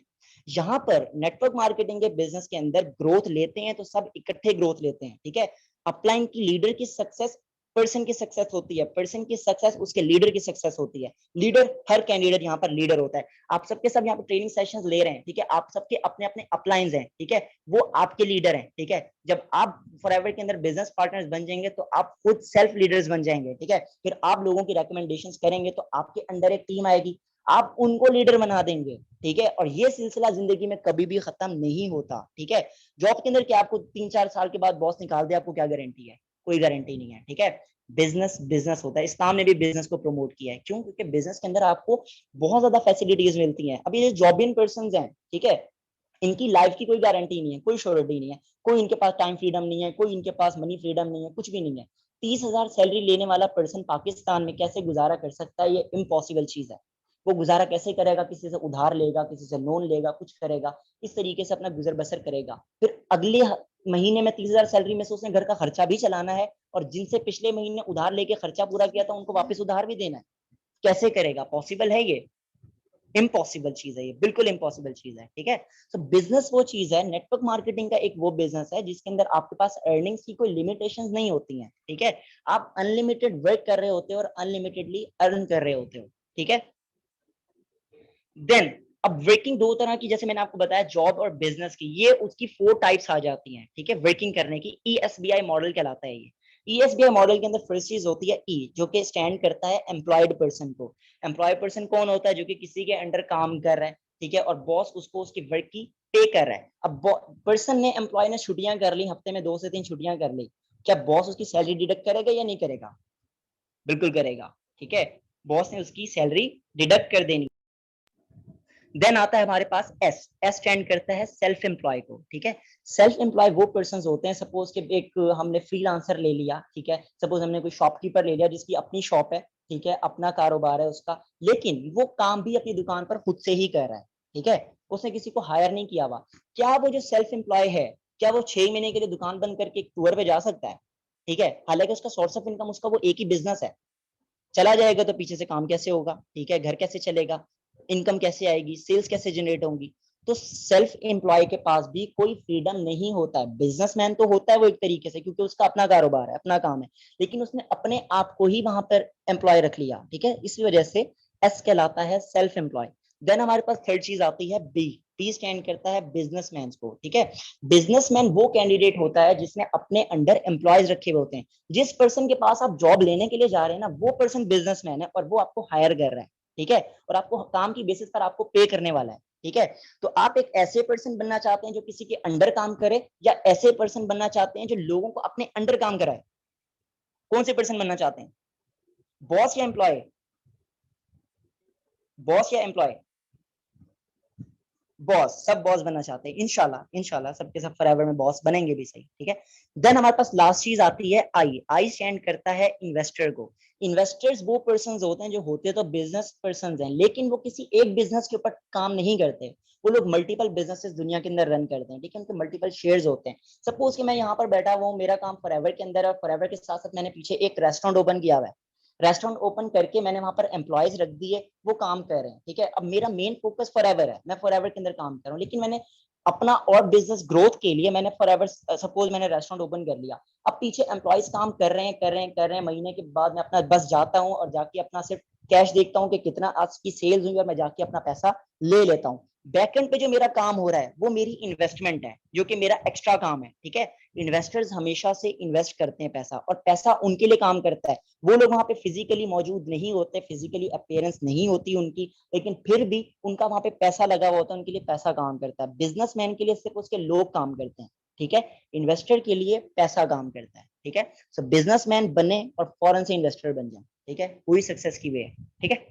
यहाँ पर नेटवर्क मार्केटिंग के बिजनेस के अंदर ग्रोथ लेते हैं तो सब इकट्ठे ग्रोथ लेते हैं। ठीक है, अपलाइन की लीडर की सक्सेस पर्सन की सक्सेस होती है, पर्सन की सक्सेस उसके लीडर की सक्सेस होती है। लीडर, हर कैंडिडेट यहाँ पर लीडर होता है। आप सबके सब यहाँ पर ट्रेनिंग सेशंस ले रहे हैं। ठीक है, आप सबके अपने अपने अपलाइंस हैं। ठीक है, वो आपके लीडर हैं। ठीक है, जब आप फॉरएवर के अंदर बिजनेस पार्टनर्स बन जाएंगे तो आप खुद सेल्फ लीडर्स बन जाएंगे। ठीक है, फिर आप लोगों की रिकमेंडेशंस करेंगे तो आपके अंदर एक टीम आएगी, आप उनको लीडर बना देंगे। ठीक है, और ये सिलसिला जिंदगी में कभी भी खत्म नहीं होता। ठीक है, जॉब के अंदर क्या आपको 3-4 साल के बाद बॉस निकाल दे, आपको क्या गारंटी है? कोई गारंटी नहीं है। ठीक है, बिजनेस बिजनेस होता है। इस्लाम ने भी बिजनेस को प्रमोट किया है, क्यों? क्योंकि बिजनेस के अंदर आपको बहुत ज्यादा फैसिलिटीज मिलती हैं। अभी ये जॉब इन पर्सन हैं, ठीक है, इनकी लाइफ की कोई गारंटी नहीं है, कोई श्योरिटी नहीं है, कोई इनके पास टाइम फ्रीडम नहीं है, कोई इनके पास मनी फ्रीडम नहीं है, कुछ भी नहीं है। 30,000 सैलरी लेने वाला पर्सन पाकिस्तान में कैसे गुजारा कर सकता है? ये इम्पॉसिबल चीज है। वो गुजारा कैसे करेगा? किसी से उधार लेगा, किसी से लोन लेगा, कुछ करेगा, इस तरीके से अपना गुजर बसर करेगा। फिर अगले महीने में 30,000 सैलरी में से उसने घर का खर्चा भी चलाना है, और जिनसे पिछले महीने उधार लेके खर्चा पूरा किया था उनको वापस उधार भी देना है। कैसे करेगा? पॉसिबल है ये? इम्पॉसिबल चीज है, ये बिल्कुल इम्पॉसिबल चीज है। ठीक है, तो बिजनेस वो चीज है, नेटवर्क मार्केटिंग का एक वो बिजनेस है जिसके अंदर आपके पास अर्निंग्स की कोई लिमिटेशंस नहीं होती हैं। ठीक है, आप अनलिमिटेड वर्क कर रहे होते हो और अनलिमिटेडली अर्न कर रहे होते हो। ठीक है, देन अब वर्किंग दो तरह की, जैसे मैंने आपको बताया जॉब और बिजनेस की, ये उसकी 4 टाइप्स आ जाती हैं। ठीक है, वर्किंग करने की ESBI मॉडल कहलाता है ये। ESBI मॉडल के अंदर फर्स्ट चीज होती है ई, जो कि स्टैंड करता है एम्प्लॉयड पर्सन को। एम्प्लॉयड पर्सन कौन होता है? जो कि किसी के अंडर काम कर रहा है। ठीक है, और बॉस उसको उसकी वर्क की पे कर रहा है। अब पर्सन ने, एम्प्लॉय ने छुट्टियां कर ली, हफ्ते में 2 से 3 छुट्टियां कर ली, क्या बॉस उसकी सैलरी डिडक्ट करेगा या नहीं करेगा? बिल्कुल करेगा। ठीक है, बॉस ने उसकी सैलरी डिडक्ट कर देनी। देन आता है हमारे पास एस। एस स्टैंड करता है सेल्फ एम्प्लॉय को। ठीक है, सेल्फ एम्प्लॉय वो पर्सन होते हैं, सपोज के एक हमने फ्रीलांसर ले लिया। ठीक है, सपोज हमने कोई शॉपकीपर ले लिया जिसकी अपनी शॉप है। ठीक है, अपना कारोबार है उसका, लेकिन वो काम भी अपनी दुकान पर खुद से ही कर रहा है। ठीक है, उसने किसी को हायर नहीं किया हुआ। क्या वो जो सेल्फ एम्प्लॉय है, क्या वो 6 महीने के लिए दुकान बंद करके एक टूर पे जा सकता है? ठीक है, हालांकि उसका सोर्स ऑफ इनकम उसका वो एक ही बिजनेस है। चला जाएगा तो पीछे से काम कैसे होगा? ठीक है, घर कैसे चलेगा, इनकम कैसे आएगी, सेल्स कैसे जनरेट होंगी? तो सेल्फ एम्प्लॉय के पास भी कोई फ्रीडम नहीं होता है। बिजनेसमैन तो होता है वो एक तरीके से, क्योंकि उसका अपना कारोबार है, अपना काम है, लेकिन उसने अपने आप को ही वहां पर एम्प्लॉय रख लिया। ठीक है, इसी वजह से एस कहलाता है सेल्फ एम्प्लॉय। देन हमारे पास थर्ड चीज आती है बी। बी स्टैंड करता है बिजनेसमैन को। ठीक है, बिजनेसमैन वो कैंडिडेट होता है जिसने अपने अंडर एम्प्लॉयज रखे हुए होते हैं। जिस पर्सन के पास आप जॉब लेने के लिए जा रहे हैं ना, वो पर्सन बिजनेसमैन है और वो आपको हायर कर रहा है। ठीक है, और आपको काम की बेसिस पर आपको पे करने वाला है। ठीक है, तो आप एक ऐसे पर्सन बनना चाहते हैं जो किसी के अंडर काम करे, या ऐसे पर्सन बनना चाहते हैं जो लोगों को अपने अंडर काम कराए? कौन से पर्सन बनना चाहते हैं? बॉस या एम्प्लॉय? बॉस या एम्प्लॉय? बॉस, सब बॉस बनना चाहते हैं। इंशाल्लाह इंशाल्लाह सबके सब फॉरएवर में बॉस बनेंगे भी। सही, ठीक है। देन हमारे पास लास्ट चीज आती है आई। आई स्टैंड करता है इन्वेस्टर को। इन्वेस्टर्स वो पर्सन होते हैं जो होते तो बिजनेस पर्सन हैं, लेकिन वो किसी एक बिजनेस के ऊपर काम नहीं करते। वो लोग मल्टीपल बिजनेसेस दुनिया के अंदर रन करते हैं। ठीक है, उनके मल्टीपल शेयर्स होते हैं। सपोज कि मैं यहाँ पर बैठा हुआ हूँ, मेरा काम फॉरएवर के अंदर है, फॉरएवर के साथ साथ मैंने पीछे एक रेस्टोरेंट ओपन किया हुआ है। रेस्टोरेंट ओपन करके मैंने वहां पर एम्प्लॉयज रख दिए, वो काम कर रहे हैं। ठीक है, अब मेरा मेन फोकस फॉरएवर है, मैं फॉरएवर के अंदर काम कर रहा हूँ, लेकिन मैंने अपना और बिजनेस ग्रोथ के लिए मैंने फॉरएवर, सपोज मैंने रेस्टोरेंट ओपन कर लिया। अब पीछे एम्प्लॉयज काम कर रहे हैं, कर रहे हैं, कर रहे हैं। महीने के बाद मैं अपना बस जाता हूँ और जाके अपना सिर्फ कैश देखता हूँ कि कितना आज की सेल्स हुई, और मैं जाके अपना पैसा ले लेता हूँ। बैकएंड पे जो मेरा काम हो रहा है वो मेरी इन्वेस्टमेंट है, जो कि मेरा एक्स्ट्रा काम है। ठीक है, इन्वेस्टर्स हमेशा से इन्वेस्ट करते हैं पैसा, और पैसा उनके लिए काम करता है। वो लोग वहां पे फिजिकली मौजूद नहीं होते, फिजिकली अपीयरेंस नहीं होती उनकी, लेकिन फिर भी उनका वहां पे पैसा लगा हुआ होता है, उनके लिए पैसा काम करता है। बिजनेसमैन के लिए सिर्फ उसके लोग काम करते हैं। ठीक है, इन्वेस्टर के लिए पैसा काम करता है। ठीक है, सो बिजनेसमैन बने और फौरन से इन्वेस्टर बन जाए। ठीक है, वही सक्सेस की वे है। ठीक है,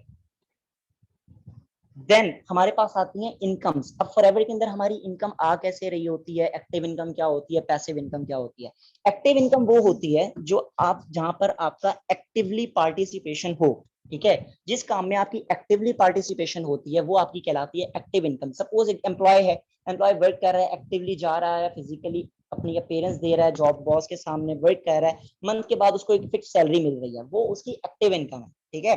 देन हमारे पास आती है इनकम्स। अब फॉरएवर के अंदर हमारी इनकम आ कैसे रही होती है, एक्टिव इनकम क्या होती है, पैसिव इनकम क्या होती है? एक्टिव इनकम वो होती है जो आप, जहां पर आपका एक्टिवली पार्टिसिपेशन हो। ठीक है, जिस काम में आपकी एक्टिवली पार्टिसिपेशन होती है वो आपकी कहलाती है एक्टिव इनकम। सपोज एक एम्प्लॉय है, एम्प्लॉय वर्क कर रहा है, एक्टिवली जा रहा है, फिजिकली अपनी अपीयरेंस दे रहा है, जॉब बॉस के सामने वर्क कर रहा है, मंथ के बाद उसको एक फिक्स सैलरी मिल रही है, वो उसकी एक्टिव इनकम है। ठीक है,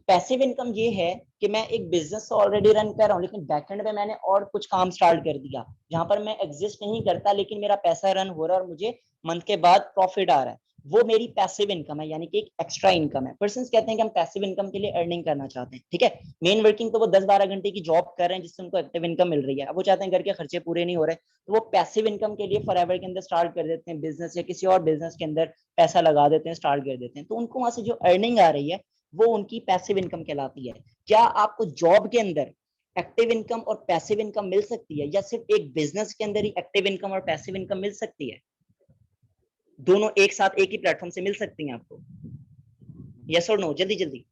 पैसिव इनकम ये है कि मैं एक बिजनेस ऑलरेडी रन कर रहा हूँ, लेकिन बैकएंड में मैंने और कुछ काम स्टार्ट कर दिया, जहां पर मैं एग्जिस्ट नहीं करता, लेकिन मेरा पैसा रन हो रहा है और मुझे मंथ के बाद प्रॉफिट आ रहा है। वो मेरी पैसिव इनकम है, यानी कि एक एक्स्ट्रा इनकम है। पर्सन कहते हैं कि हम पैसिव इनकम के लिए अर्निंग करना चाहते हैं। ठीक है, मेन वर्किंग तो वो 10-12 घंटे की जॉब कर रहे हैं जिससे उनको एक्टिव इनकम मिल रही है, अब वो चाहते हैं घर के खर्चे पूरे नहीं हो रहे, तो वो पैसिव इनकम के लिए फॉरएवर के अंदर स्टार्ट कर देते हैं बिजनेस, या किसी और बिजनेस के अंदर पैसा लगा देते हैं, स्टार्ट कर देते हैं, तो उनको वहां से जो अर्निंग आ रही है वो उनकी पैसिव इनकम कहलाती है। क्या आपको जॉब के अंदर एक्टिव इनकम और पैसिव इनकम मिल सकती है, या सिर्फ एक बिजनेस के अंदर ही एक्टिव इनकम और पैसिव इनकम मिल सकती है? दोनों एक साथ एक ही प्लेटफॉर्म से मिल सकती हैं आपको? यस और नो, जल्दी जल्दी।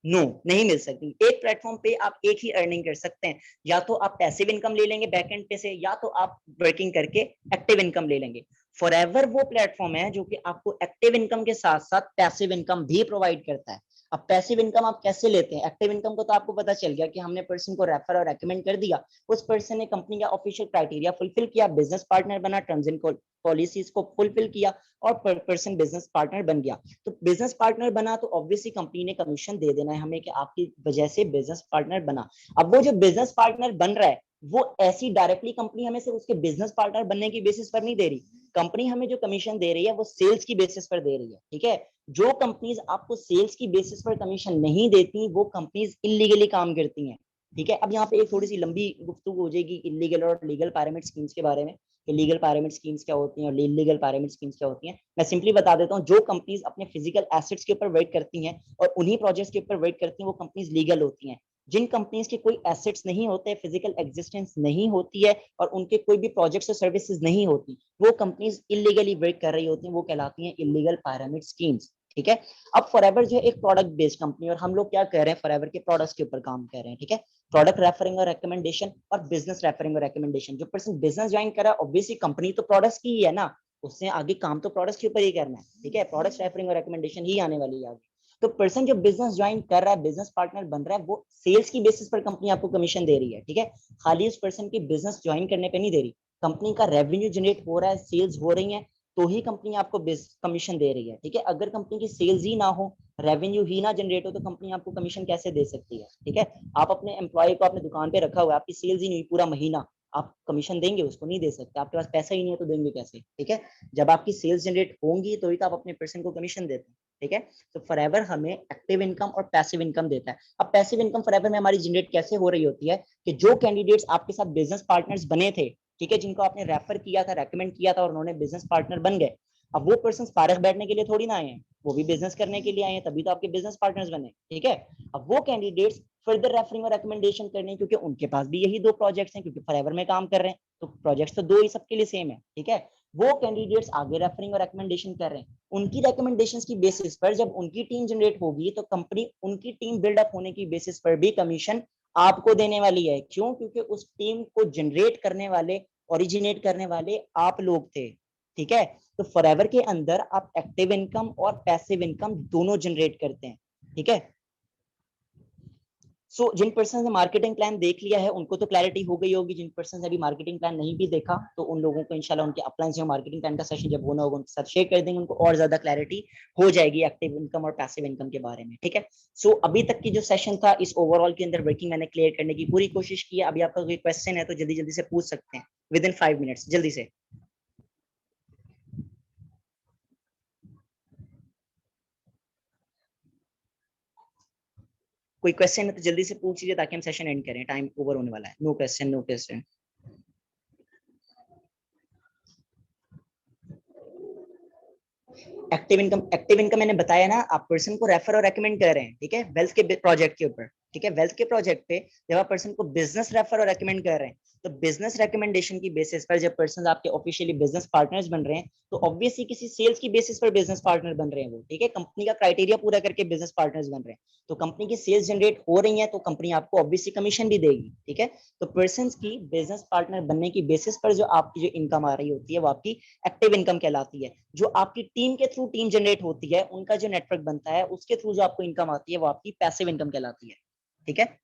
नो, नहीं मिल सकती। एक प्लेटफॉर्म पे आप एक ही अर्निंग कर सकते हैं, या तो आप पैसिव इनकम ले लेंगे बैकएंड पे से, या तो आप वर्किंग करके एक्टिव इनकम ले लेंगे। फॉरएवर वो प्लेटफॉर्म है जो कि आपको एक्टिव इनकम के साथ साथ पैसिव इनकम भी प्रोवाइड करता है। अब पैसिव इनकम आप कैसे लेते हैं? एक्टिव इनकम को तो आपको पता चल गया कि हमने पर्सन को रेफर और रेकमेंड कर दिया, उस पर्सन ने कंपनी का ऑफिशियल क्राइटेरिया फुलफिल किया, बिजनेस पार्टनर बना, टर्म्स एंड पॉलिसीज को फुलफिल किया और पर्सन बिजनेस पार्टनर बन गया। तो बिजनेस पार्टनर बना तो ऑब्वियसली कंपनी ने कमीशन दे देना है हमें कि आपकी वजह से बिजनेस पार्टनर बना। अब वो जो बिजनेस पार्टनर बन रहा है वो ऐसी डायरेक्टली कंपनी हमें सिर्फ उसके बिजनेस पार्टनर बनने की बेसिस पर नहीं दे रही। कंपनी हमें जो कमीशन दे रही है वो सेल्स की बेसिस पर दे रही है, ठीक है। जो कंपनीज आपको सेल्स की बेसिस पर कमीशन नहीं देती वो कंपनीज इलीगली काम करती हैं, ठीक है। अब यहाँ पे एक थोड़ी सी लंबी गुफ्तगू हो जाएगी इलीगल और लीगल पैरामिड स्कीम्स के बारे में, कि लीगल पैरामिड स्कीम्स क्या होती हैं और इलीगल पैरामिड स्कीम्स क्या होती हैं। मैं सिंपली बता देता हूँ, जो कंपनीज अपने फिजिकल एसेट्स के ऊपर वर्क करती हैं और उन्हीं प्रोजेक्ट्स के ऊपर वर्क करती हैं वो कंपनीज लीगल होती हैं। जिन कंपनीज के कोई एसेट्स नहीं होते, फिजिकल एग्जिस्टेंस नहीं होती है और उनके कोई भी प्रोजेक्ट्स और सर्विसेज नहीं होती, वो कंपनीज इलीगली वर्क कर रही होती हैं, वो कहलाती हैं इलीगल पैरामिड स्कीम्स, ठीक है। अब फॉरएवर जो है एक प्रोडक्ट बेस्ड कंपनी, और हम लोग क्या कर रहे हैं, फॉरएवर के प्रोडक्ट्स के ऊपर काम कर रहे हैं, ठीक है। प्रोडक्ट रेफरिंग और रिकमेंडेशन और बिजनेस रेफरिंग और रिकमेंडेशन। जो पर्सन बिजनेस ज्वाइन कर रहा है ऑब्वियसली कंपनी तो प्रोडक्ट्स की ही है ना, उससे आगे काम तो प्रोडक्ट्स के ऊपर ही करना है, ठीक है। प्रोडक्ट्स रेफरिंग और रिकमेंडेशन ही आने वाली है आगे। तो पर्सन जो बिजनेस ज्वाइन कर रहा है, बिजनेस पार्टनर बन रहा है, वो सेल्स की बेसिस पर कंपनी आपको कमीशन दे रही है, ठीक है। खाली उस पर्सन की बिजनेस ज्वाइन करने पे नहीं दे रही, कंपनी का रेवेन्यू जनरेट हो रहा है, सेल्स हो रही है, तो ही कंपनी आपको कमीशन दे रही है, ठीक है। अगर कंपनी की सेल्स ही ना हो, रेवेन्यू ही ना जनरेट हो, तो कंपनी आपको कमीशन कैसे दे सकती है, ठीक है। आप अपने एम्प्लॉय को अपने दुकान पे रखा हुआ है, आपकी सेल्स ही नहीं पूरा महीना, आप कमीशन देंगे उसको? नहीं दे सकते, आपके पास पैसा ही नहीं है तो देंगे कैसे, ठीक है। जब आपकी सेल्स जनरेट होंगी तो ही तो आप अपने पर्सन को कमीशन देते हैं, ठीक है। तो फॉरएवर हमें एक्टिव इनकम और पैसिव इनकम देता है। अब पैसिव इनकम फॉरएवर में हमारी जनरेट कैसे हो रही होती है कि जो कैंडिडेट्स आपके साथ बिजनेस पार्टनर्स बने थे, ठीक है, जिनको आपने रेफर किया था, रेकमेंड किया था और उन्होंने बिजनेस पार्टनर बन गए, अब वो पर्सन फारग बैठने के लिए थोड़ी ना आए हैं, वो भी बिजनेस करने के लिए आए हैं, तभी तो आपके बिजनेस पार्टनर्स बने, ठीक है। अब वो कैंडिडेट्स फर्दर रेफरिंग और रिकमेंडेशन करने, क्योंकि उनके पास भी यही दो प्रोजेक्ट्स हैं, क्योंकि फॉरएवर में काम कर रहे हैं तो प्रोजेक्ट्स तो दो ही सबके लिए सेम है, ठीक है। वो कैंडिडेट्स आगे रेफरिंग और रिकमेंडेशन कर रहे हैं, उनकी रिकमेंडेशंस की बेसिस पर जब उनकी टीम जनरेट होगी तो कंपनी उनकी टीम बिल्डअप होने की बेसिस पर भी कमीशन आपको देने वाली है। क्यों? क्योंकि उस टीम को जनरेट करने वाले, ओरिजिनेट करने वाले आप लोग थे, ठीक है। तो फॉरएवर के अंदर आप एक्टिव इनकम और पैसिव इनकम दोनों जनरेट करते हैं, ठीक है। जिन पर्सन ने मार्केटिंग प्लान देख लिया है उनको तो क्लैरिटी हो गई होगी, जिन पर्सन ने अभी मार्केटिंग प्लान नहीं भी देखा तो उन लोगों को इंशाल्लाह उनके अपलाइन जो मार्केटिंग प्लान का सेशन जब होना होगा उनके साथ शेयर कर देंगे, उनको और ज्यादा क्लैरिटी हो जाएगी एक्टिव इनकम और पैसिव इनकम के बारे में, ठीक है। अभी तक की जो सेशन था इस ओवरऑल के अंदर वर्किंग मैंने क्लियर करने की पूरी कोशिश की है। अभी आपका कोई क्वेश्चन है तो जल्दी जल्दी से पूछ सकते हैं विद इन 5 मिनट्स, जल्दी से। कोई क्वेश्चन है तो जल्दी से पूछ लीजिए ताकि हम सेशन एंड करें, टाइम ओवर होने वाला है। No question, no question. Active income मैंने बताया ना, आप पर्सन को रेफर और रेकमेंड कर रहे हैं, ठीक है, वेल्थ के प्रोजेक्ट के ऊपर, ठीक है। वेल्थ के प्रोजेक्ट पे जब आप पर्सन को बिजनेस रेफर और रेकमेंड कर रहे हैं तो बिजनेस रेकमेंडेशन की बेसिस पर जब पर्सन आपके ऑफिशियली बिजनेस पार्टनर्स बन रहे हैं तो ऑब्वियसली किसी सेल्स की बेसिस पर बिजनेस पार्टनर बन रहे हैं वो, ठीक है। कंपनी का क्राइटेरिया पूरा करके बिजनेस पार्टनर्स बन रहे हैं तो कंपनी की सेल्स जनरेट हो रही है तो कंपनी आपको ऑब्वियसली कमीशन भी देगी, ठीक है। तो पर्सन की बिजनेस पार्टनर बनने की बेसिस पर जो आपकी जो इनकम आ रही होती है वो आपकी एक्टिव इनकम कहलाती है। जो आपकी टीम के थ्रू टीम जनरेट होती है, उनका जो नेटवर्क बनता है उसके थ्रू जो आपको इनकम आती है वो आपकी पैसिव इनकम कहलाती है, ठीक है।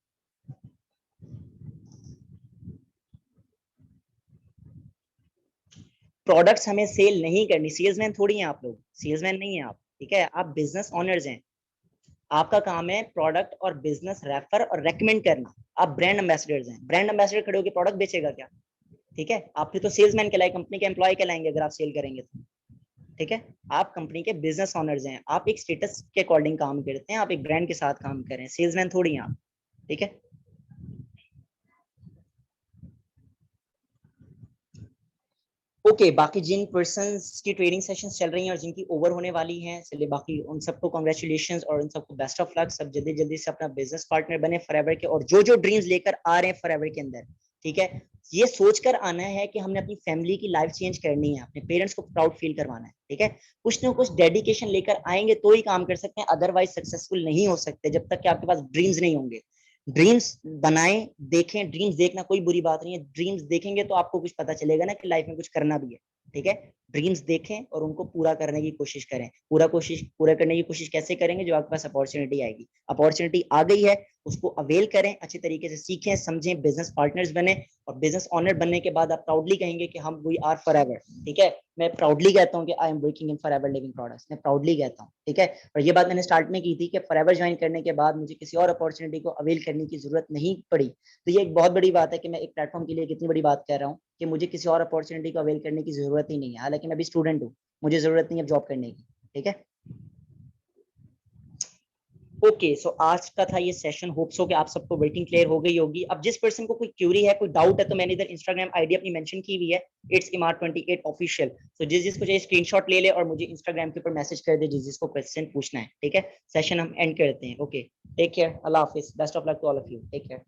प्रोडक्ट्स हमें सेल नहीं करनी, सेल्समैन थोड़ी हैं आप लोग, सेल्समैन नहीं है आप, ठीक है। आप बिजनेस ओनर्स हैं, आपका काम है प्रोडक्ट और बिजनेस रेफर और रेकमेंड करना। आप ब्रांड एम्बेसडर्स हैं, ब्रांड एम्बेसडर खड़े होकर प्रोडक्ट बेचेगा क्या, ठीक है। आप फिर तो सेल्समैन कहलाए, कंपनी के एम्प्लॉय कहलाएंगे अगर आप सेल करेंगे तो, ठीक है। आप कंपनी के बिजनेस ओनर्स हैं, आप एक स्टेटस के अकॉर्डिंग काम करते हैं, आप एक ब्रांड के साथ काम कर रहे हैं, सेल्समैन थोड़ी हैं आप, ठीक है। ओके बाकी जिन पर्सन की ट्रेनिंग सेशंस चल रही हैं और जिनकी ओवर होने वाली हैं, चलिए बाकी उन सबको कॉन्ग्रेचुलेशन और उन सबको बेस्ट ऑफ लक। सब जल्दी जल्दी से अपना बिजनेस पार्टनर बने फॉरएवर के, और जो जो ड्रीम्स लेकर आ रहे हैं फॉरएवर के अंदर, ठीक है, ये सोचकर आना है कि हमने अपनी फैमिली की लाइफ चेंज करनी है, अपने पेरेंट्स को प्राउड फील करवाना है, ठीक है। कुछ ना कुछ डेडिकेशन लेकर आएंगे तो ही काम कर सकते हैं, अदरवाइज सक्सेसफुल नहीं हो सकते जब तक कि आपके पास ड्रीम्स नहीं होंगे। ड्रीम्स बनाएं, देखें, ड्रीम्स देखना कोई बुरी बात नहीं है, ड्रीम्स देखेंगे तो आपको कुछ पता चलेगा ना कि लाइफ में कुछ करना भी है, ठीक है। ड्रीम्स देखें और उनको पूरा करने की कोशिश करें। पूरा करने की कोशिश कैसे करेंगे, जो आपके पास अपॉर्चुनिटी आएगी, अपॉर्चुनिटी आ गई है उसको अवेल करें, अच्छी तरीके से सीखें, समझें, बिजनेस पार्टनर्स बने, और बिजनेस ऑनर बनने के बाद आप प्राउडली कहेंगे कि हम वी आर फॉर एवर, ठीक है। मैं प्राउडली कहता हूँ कि I am working in for ever living products, मैं प्राउडली कहता हूँ, ठीक है। और ये बात मैंने स्टार्ट में की थी कि फॉर एवर ज्वाइन करने के बाद मुझे किसी और अपॉर्चुनिटी को अवेल करने की जरूरत नहीं पड़ी। तो ये एक बहुत बड़ी बात है कि मैं एक प्लेटफॉर्म के लिए कितनी बड़ी बात कह रहा हूँ कि मुझे किसी और अपॉर्चुनिटी को अवेल करने की जरूरत ही नहीं है, हालांकि मैं भी स्टूडेंट हूँ, मुझे जरूरत नहीं है जॉब करने की, ठीक है। ओके सो आज का था ये सेशन, होप सो कि आप सबको वेटिंग क्लियर हो गई होगी। अब जिस पर्सन को कोई क्यूरी है, कोई डाउट है, तो मैंने इधर इंस्टाग्राम आईडी अपनी मेंशन की हुई है, इट्स इमार28 ऑफिशियल। तो जिसको चाहिए स्क्रीनशॉट ले ले और मुझे इंस्टाग्राम के ऊपर मैसेज कर दे जिसको क्वेश्चन पूछना है, ठीक है। सेशन हम एंड करते हैं। ओके, टेक केयर, अल्लाह हाफिज, best of luck to all of you, take care.